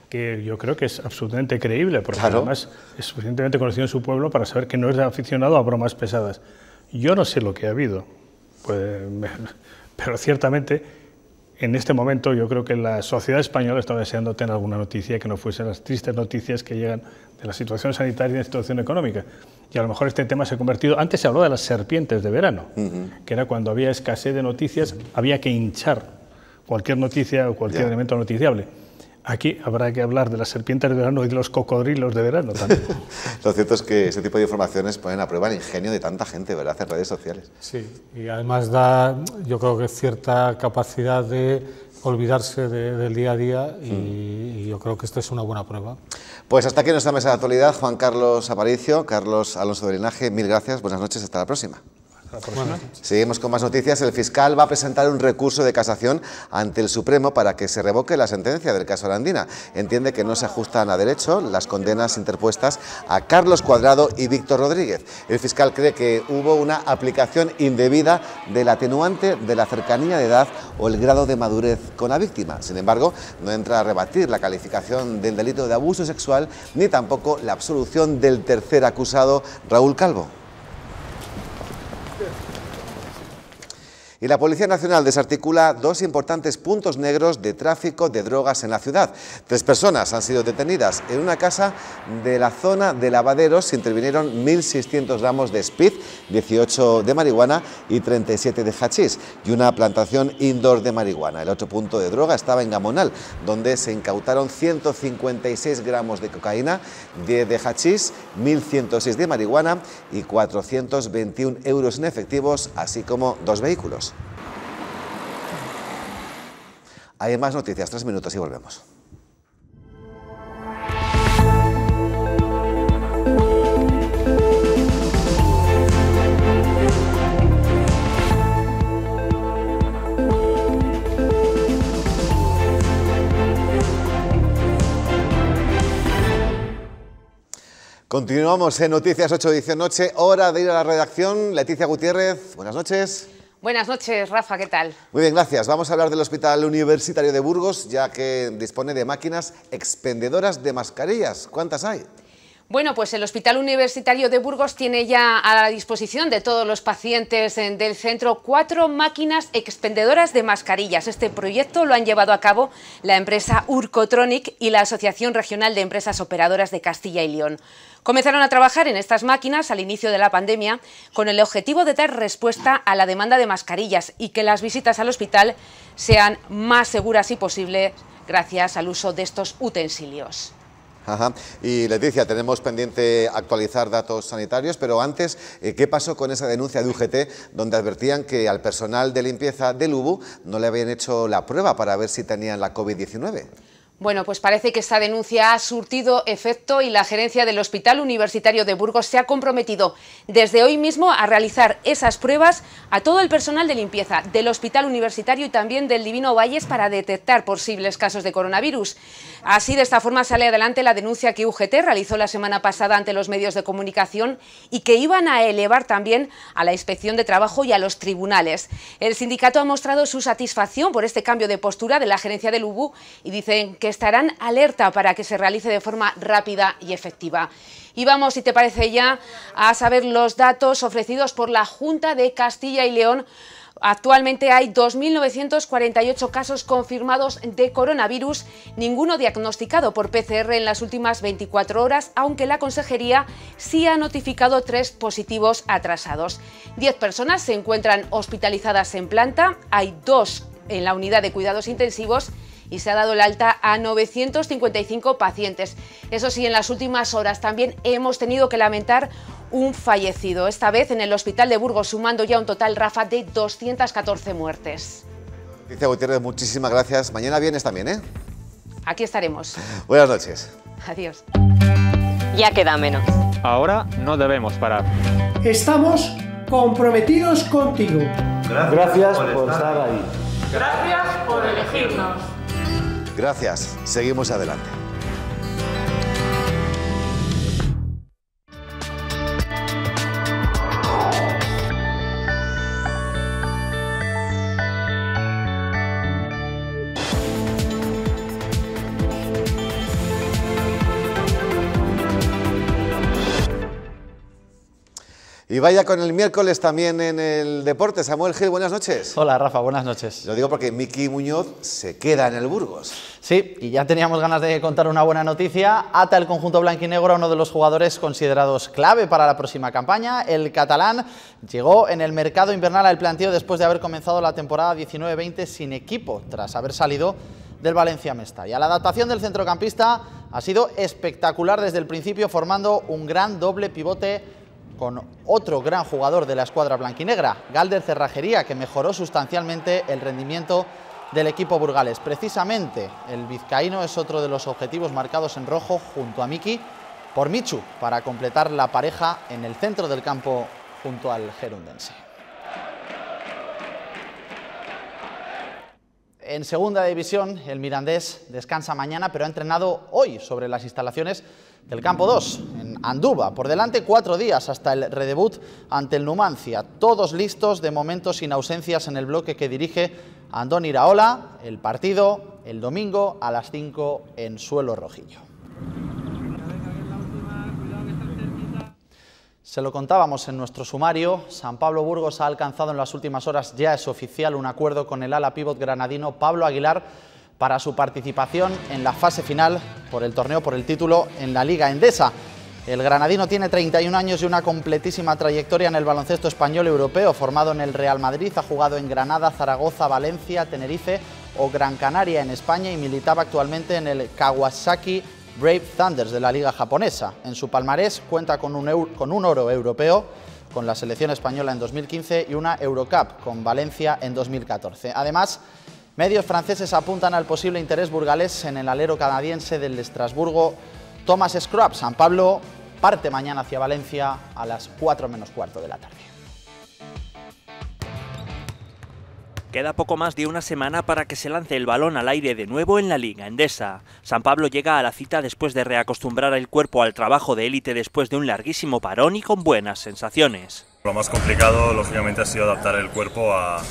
S9: que yo creo que es absolutamente creíble, porque
S6: claro,
S9: además es suficientemente conocido en su pueblo para saber que no es aficionado a bromas pesadas. Yo no sé lo que ha habido, pues, pero ciertamente en este momento yo creo que la sociedad española está deseando tener alguna noticia que no fuesen las tristes noticias que llegan de la situación sanitaria y de la situación económica. Y a lo mejor este tema se ha convertido... Antes se habló de las serpientes de verano, que era cuando había escasez de noticias, había que hinchar cualquier noticia o cualquier elemento noticiable. Aquí habrá que hablar de las serpientes de verano y de los cocodrilos de verano también.
S6: Lo cierto es que ese tipo de informaciones ponen a prueba el ingenio de tanta gente, ¿verdad?, en redes sociales.
S10: Sí, y además da, yo creo que cierta capacidad de olvidarse del día a día y yo creo que esto es una buena prueba.
S6: Pues hasta aquí nuestra mesa de actualidad. Juan Carlos Aparicio, Carlos Alonso de Linaje, mil gracias, buenas noches, hasta la próxima. Seguimos con más noticias. El fiscal va a presentar un recurso de casación ante el Supremo para que se revoque la sentencia del caso Arandina. Entiende que no se ajustan a derecho las condenas interpuestas a Carlos Cuadrado y Víctor Rodríguez. El fiscal cree que hubo una aplicación indebida del atenuante de la cercanía de edad o el grado de madurez con la víctima. Sin embargo, no entra a rebatir la calificación del delito de abuso sexual ni tampoco la absolución del tercer acusado, Raúl Calvo. Y la Policía Nacional desarticula 2 importantes puntos negros de tráfico de drogas en la ciudad. 3 personas han sido detenidas. En una casa de la zona de Lavaderos se intervinieron 1.600 gramos de speed, 18 de marihuana y 37 de hachís, y una plantación indoor de marihuana. El otro punto de droga estaba en Gamonal, donde se incautaron 156 gramos de cocaína, 10 de hachís, 1.106 de marihuana y 421 euros en efectivos, así como 2 vehículos. Hay más noticias, 3 minutos y volvemos. Continuamos en Noticias 8 edición noche, hora de ir a la redacción. Leticia Gutiérrez, buenas noches.
S13: Buenas noches, Rafa, ¿qué tal?
S6: Muy bien, gracias. Vamos a hablar del Hospital Universitario de Burgos, ya que dispone de máquinas expendedoras de mascarillas. ¿Cuántas hay?
S13: Bueno, pues el Hospital Universitario de Burgos tiene ya a la disposición de todos los pacientes del centro 4 máquinas expendedoras de mascarillas. Este proyecto lo han llevado a cabo la empresa Urcotronic y la Asociación Regional de Empresas Operadoras de Castilla y León. Comenzaron a trabajar en estas máquinas al inicio de la pandemia con el objetivo de dar respuesta a la demanda de mascarillas y que las visitas al hospital sean más seguras y posibles gracias al uso de estos utensilios.
S6: Ajá. Y Leticia, tenemos pendiente actualizar datos sanitarios, pero antes, ¿qué pasó con esa denuncia de UGT donde advertían que al personal de limpieza del UBU no le habían hecho la prueba para ver si tenían la COVID-19?
S13: Bueno, pues parece que esta denuncia ha surtido efecto y la gerencia del Hospital Universitario de Burgos se ha comprometido desde hoy mismo a realizar esas pruebas a todo el personal de limpieza del Hospital Universitario y también del Divino Valles para detectar posibles casos de coronavirus. Así, de esta forma, sale adelante la denuncia que UGT realizó la semana pasada ante los medios de comunicación y que iban a elevar también a la Inspección de Trabajo y a los tribunales. El sindicato ha mostrado su satisfacción por este cambio de postura de la gerencia del UBU y dicen que estarán alerta para que se realice de forma rápida y efectiva. Y vamos, si te parece ya, a saber los datos ofrecidos por la Junta de Castilla y León. Actualmente hay 2.948 casos confirmados de coronavirus, ninguno diagnosticado por PCR en las últimas 24 horas, aunque la Consejería sí ha notificado 3 positivos atrasados. 10 personas se encuentran hospitalizadas en planta, hay 2 en la unidad de cuidados intensivos y se ha dado el alta a 955 pacientes. Eso sí, en las últimas horas también hemos tenido que lamentar un fallecido, esta vez en el Hospital de Burgos, sumando ya un total, Rafa, de 214 muertes.
S6: Leticia Gutiérrez, muchísimas gracias. Mañana vienes también, ¿eh?
S13: Aquí estaremos.
S6: Buenas noches.
S13: Adiós.
S15: Ya queda menos.
S16: Ahora no debemos parar.
S17: Estamos comprometidos contigo.
S16: Gracias por estar ahí.
S17: Gracias por elegirnos.
S6: Gracias. Seguimos adelante. Y vaya con el miércoles también en el deporte. Samuel Gil, buenas noches.
S18: Hola Rafa, buenas noches.
S6: Lo digo porque Miki Muñoz se queda en el Burgos.
S18: Sí, y ya teníamos ganas de contar una buena noticia. Ata el conjunto blanquinegro a uno de los jugadores considerados clave para la próxima campaña. El catalán llegó en el mercado invernal al planteo después de haber comenzado la temporada 19-20 sin equipo, tras haber salido del Valencia Mestalla. La adaptación del centrocampista ha sido espectacular desde el principio, formando un gran doble pivote con otro gran jugador de la escuadra blanquinegra, Galder Cerrajería, que mejoró sustancialmente el rendimiento del equipo burgalés. Precisamente, el vizcaíno es otro de los objetivos marcados en rojo junto a Miki por Michu, para completar la pareja en el centro del campo junto al gerundense. En segunda división, el Mirandés descansa mañana, pero ha entrenado hoy sobre las instalaciones del Campo 2, en Andúba. Por delante 4 días hasta el redebut ante el Numancia. Todos listos, de momento sin ausencias en el bloque que dirige Andón Iraola. El partido el domingo a las 5 en suelo rojillo. Se lo contábamos en nuestro sumario, San Pablo Burgos ha alcanzado en las últimas horas, ya es oficial, un acuerdo con el ala pívot granadino Pablo Aguilar para su participación en la fase final por el torneo por el título en la Liga Endesa. El granadino tiene 31 años y una completísima trayectoria en el baloncesto español europeo, formado en el Real Madrid, ha jugado en Granada, Zaragoza, Valencia, Tenerife o Gran Canaria en España y militaba actualmente en el Kawasaki Brave Thunders de la Liga japonesa. En su palmarés cuenta con un oro europeo con la selección española en 2015 y una Eurocup con Valencia en 2014. Además, medios franceses apuntan al posible interés burgalés en el alero canadiense del Estrasburgo, Thomas Scrub. San Pablo parte mañana hacia Valencia a las 4 menos cuarto de la tarde.
S1: Queda poco más de una semana para que se lance el balón al aire de nuevo en la Liga Endesa. San Pablo llega a la cita después de reacostumbrar el cuerpo al trabajo de élite después de un larguísimo parón y con buenas sensaciones.
S5: Lo más complicado, lógicamente, ha sido adaptar el cuerpo a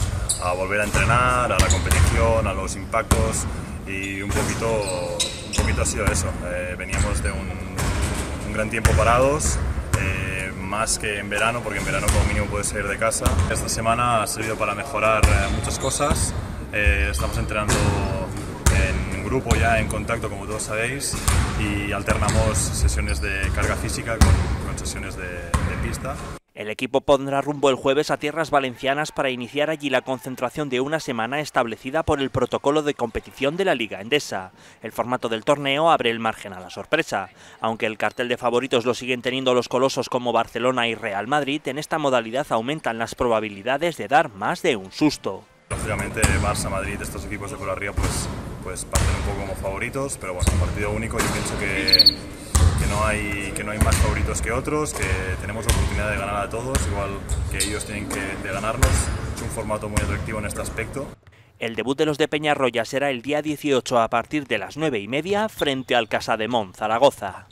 S5: volver a entrenar, a la competición, a los impactos y un poquito ha sido eso. Veníamos de un gran tiempo parados. Más que en verano, porque en verano como mínimo puedes salir de casa. Esta semana ha servido para mejorar muchas cosas. Estamos entrenando en grupo ya, en contacto, como todos sabéis, y alternamos sesiones de carga física con sesiones de pista.
S1: El equipo pondrá rumbo el jueves a tierras valencianas para iniciar allí la concentración de una semana establecida por el protocolo de competición de la Liga Endesa. El formato del torneo abre el margen a la sorpresa. Aunque el cartel de favoritos lo siguen teniendo los colosos como Barcelona y Real Madrid, en esta modalidad aumentan las probabilidades de dar más de un susto.
S5: Lógicamente Barça, Madrid, estos equipos de por arriba pues parten un poco como favoritos, pero bueno, partido único, yo pienso que no hay más favoritos que otros, que tenemos la oportunidad de ganar a todos, igual que ellos tienen de ganarnos. Es un formato muy atractivo en este aspecto.
S1: El debut de los de Peñarroya será el día 18 a partir de las 9:30 frente al Casademont, Zaragoza.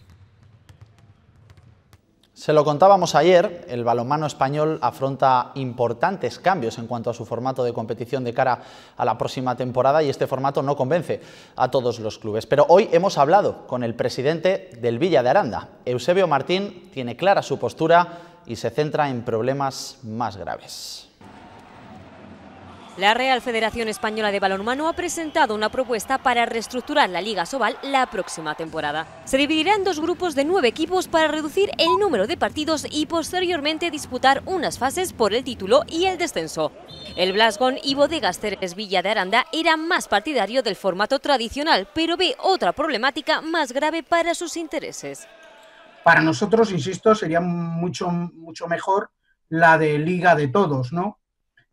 S18: Se lo contábamos ayer, el balonmano español afronta importantes cambios en cuanto a su formato de competición de cara a la próxima temporada y este formato no convence a todos los clubes. Pero hoy hemos hablado con el presidente del Villa de Aranda. Eusebio Martín tiene clara su postura y se centra en problemas más graves.
S19: La Real Federación Española de Balonmano ha presentado una propuesta para reestructurar la Liga Sobal la próxima temporada. Se dividirá en 2 grupos de 9 equipos para reducir el número de partidos y posteriormente disputar unas fases por el título y el descenso. El Blasgón y Bodegas Ceres Villa de Aranda era más partidario del formato tradicional, pero ve otra problemática más grave para sus intereses.
S20: Para nosotros, insisto, sería mucho mejor la de Liga de Todos, ¿no?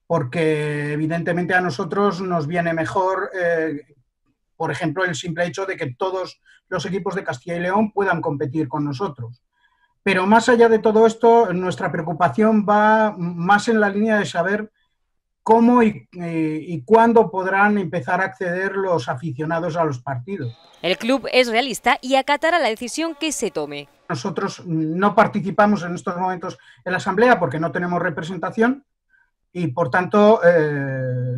S20: Porque evidentemente a nosotros nos viene mejor, por ejemplo, el simple hecho de que todos los equipos de Castilla y León puedan competir con nosotros. Pero más allá de todo esto, nuestra preocupación va más en la línea de saber cómo y cuándo podrán empezar a acceder los aficionados a los partidos.
S19: El club es realista y acatará la decisión que se tome.
S20: Nosotros no participamos en estos momentos en la asamblea porque no tenemos representación, y por tanto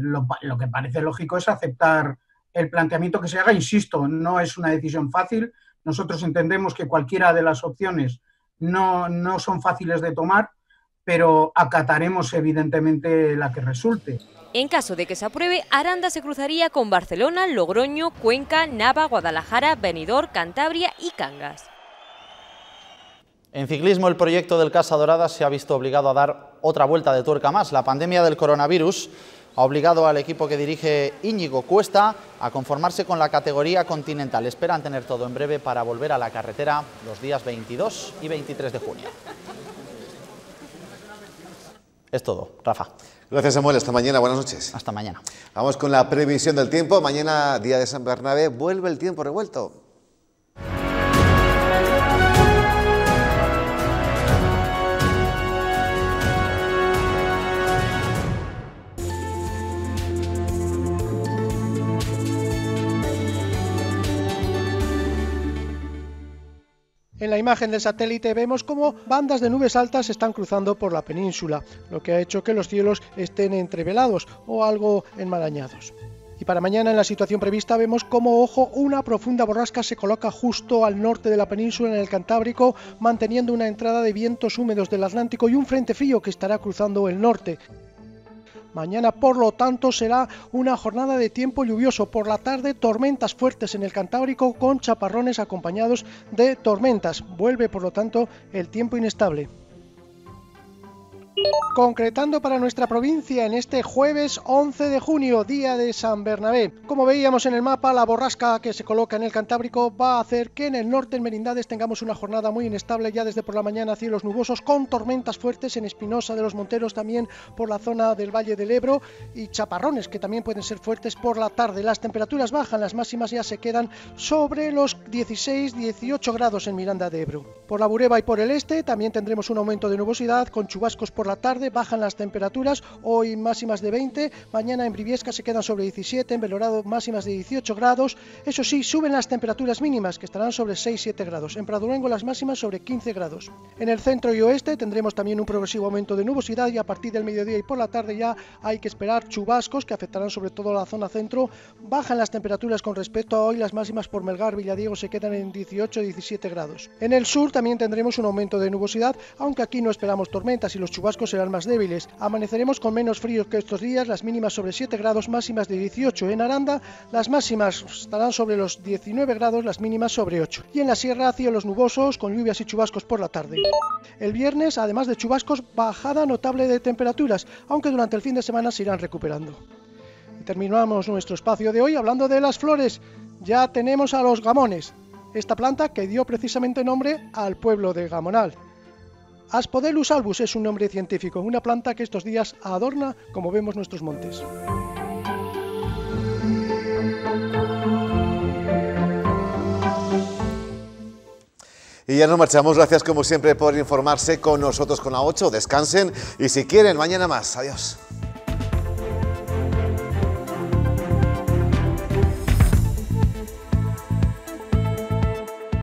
S20: lo que parece lógico es aceptar el planteamiento que se haga. Insisto, no es una decisión fácil. Nosotros entendemos que cualquiera de las opciones no son fáciles de tomar, pero acataremos evidentemente la que resulte.
S19: En caso de que se apruebe, Aranda se cruzaría con Barcelona, Logroño, Cuenca, Nava, Guadalajara, Benidorm, Cantabria y Cangas.
S18: En ciclismo, el proyecto del Casa Dorada se ha visto obligado a dar otra vuelta de tuerca más. La pandemia del coronavirus ha obligado al equipo que dirige Íñigo Cuesta a conformarse con la categoría continental. Esperan tener todo en breve para volver a la carretera los días 22 y 23 de junio. Es todo, Rafa.
S6: Gracias, Samuel. Hasta mañana. Buenas noches.
S18: Hasta mañana.
S6: Vamos con la previsión del tiempo. Mañana, día de San Bernabé, vuelve el tiempo revuelto.
S17: En la imagen del satélite vemos cómo bandas de nubes altas se están cruzando por la península, lo que ha hecho que los cielos estén entrevelados o algo enmarañados. Y para mañana, en la situación prevista, vemos cómo, ojo, una profunda borrasca se coloca justo al norte de la península, en el Cantábrico, manteniendo una entrada de vientos húmedos del Atlántico y un frente frío que estará cruzando el norte. Mañana, por lo tanto, será una jornada de tiempo lluvioso. Por la tarde, tormentas fuertes en el Cantábrico con chaparrones acompañados de tormentas. Vuelve, por lo tanto, el tiempo inestable. Concretando para nuestra provincia en este jueves 11 de junio, día de San Bernabé. Como veíamos en el mapa, la borrasca que se coloca en el Cantábrico va a hacer que en el norte, en Merindades, tengamos una jornada muy inestable ya desde por la mañana, cielos nubosos con tormentas fuertes en Espinosa de los Monteros, también por la zona del Valle del Ebro, y chaparrones que también pueden ser fuertes por la tarde. Las temperaturas bajan, las máximas ya se quedan sobre los 16-18 grados en Miranda de Ebro. Por la Bureba y por el este también tendremos un aumento de nubosidad con chubascos por la tarde, bajan las temperaturas, hoy máximas de 20, mañana en Briviesca se quedan sobre 17, en Belorado máximas de 18 grados, eso sí, suben las temperaturas mínimas que estarán sobre 6-7 grados, en Pradurango las máximas sobre 15 grados. En el centro y oeste tendremos también un progresivo aumento de nubosidad y a partir del mediodía y por la tarde ya hay que esperar chubascos que afectarán sobre todo a la zona centro, bajan las temperaturas con respecto a hoy, las máximas por Melgar, Villadiego se quedan en 18-17 grados. En el sur también tendremos un aumento de nubosidad, aunque aquí no esperamos tormentas y los chubascos serán más débiles. Amaneceremos con menos frío que estos días, las mínimas sobre 7 grados, máximas de 18. En Aranda las máximas estarán sobre los 19 grados, las mínimas sobre 8. Y en la sierra, cielos nubosos con lluvias y chubascos por la tarde. El viernes, además de chubascos, bajada notable de temperaturas, aunque durante el fin de semana se irán recuperando. Y terminamos nuestro espacio de hoy hablando de las flores. Ya tenemos a los gamones, esta planta que dio precisamente nombre al pueblo de Gamonal. Aspodelus albus es un nombre científico, una planta que estos días adorna, como vemos, nuestros montes.
S6: Y ya nos marchamos, gracias como siempre por informarse con nosotros con la 8, descansen y si quieren, mañana más, adiós.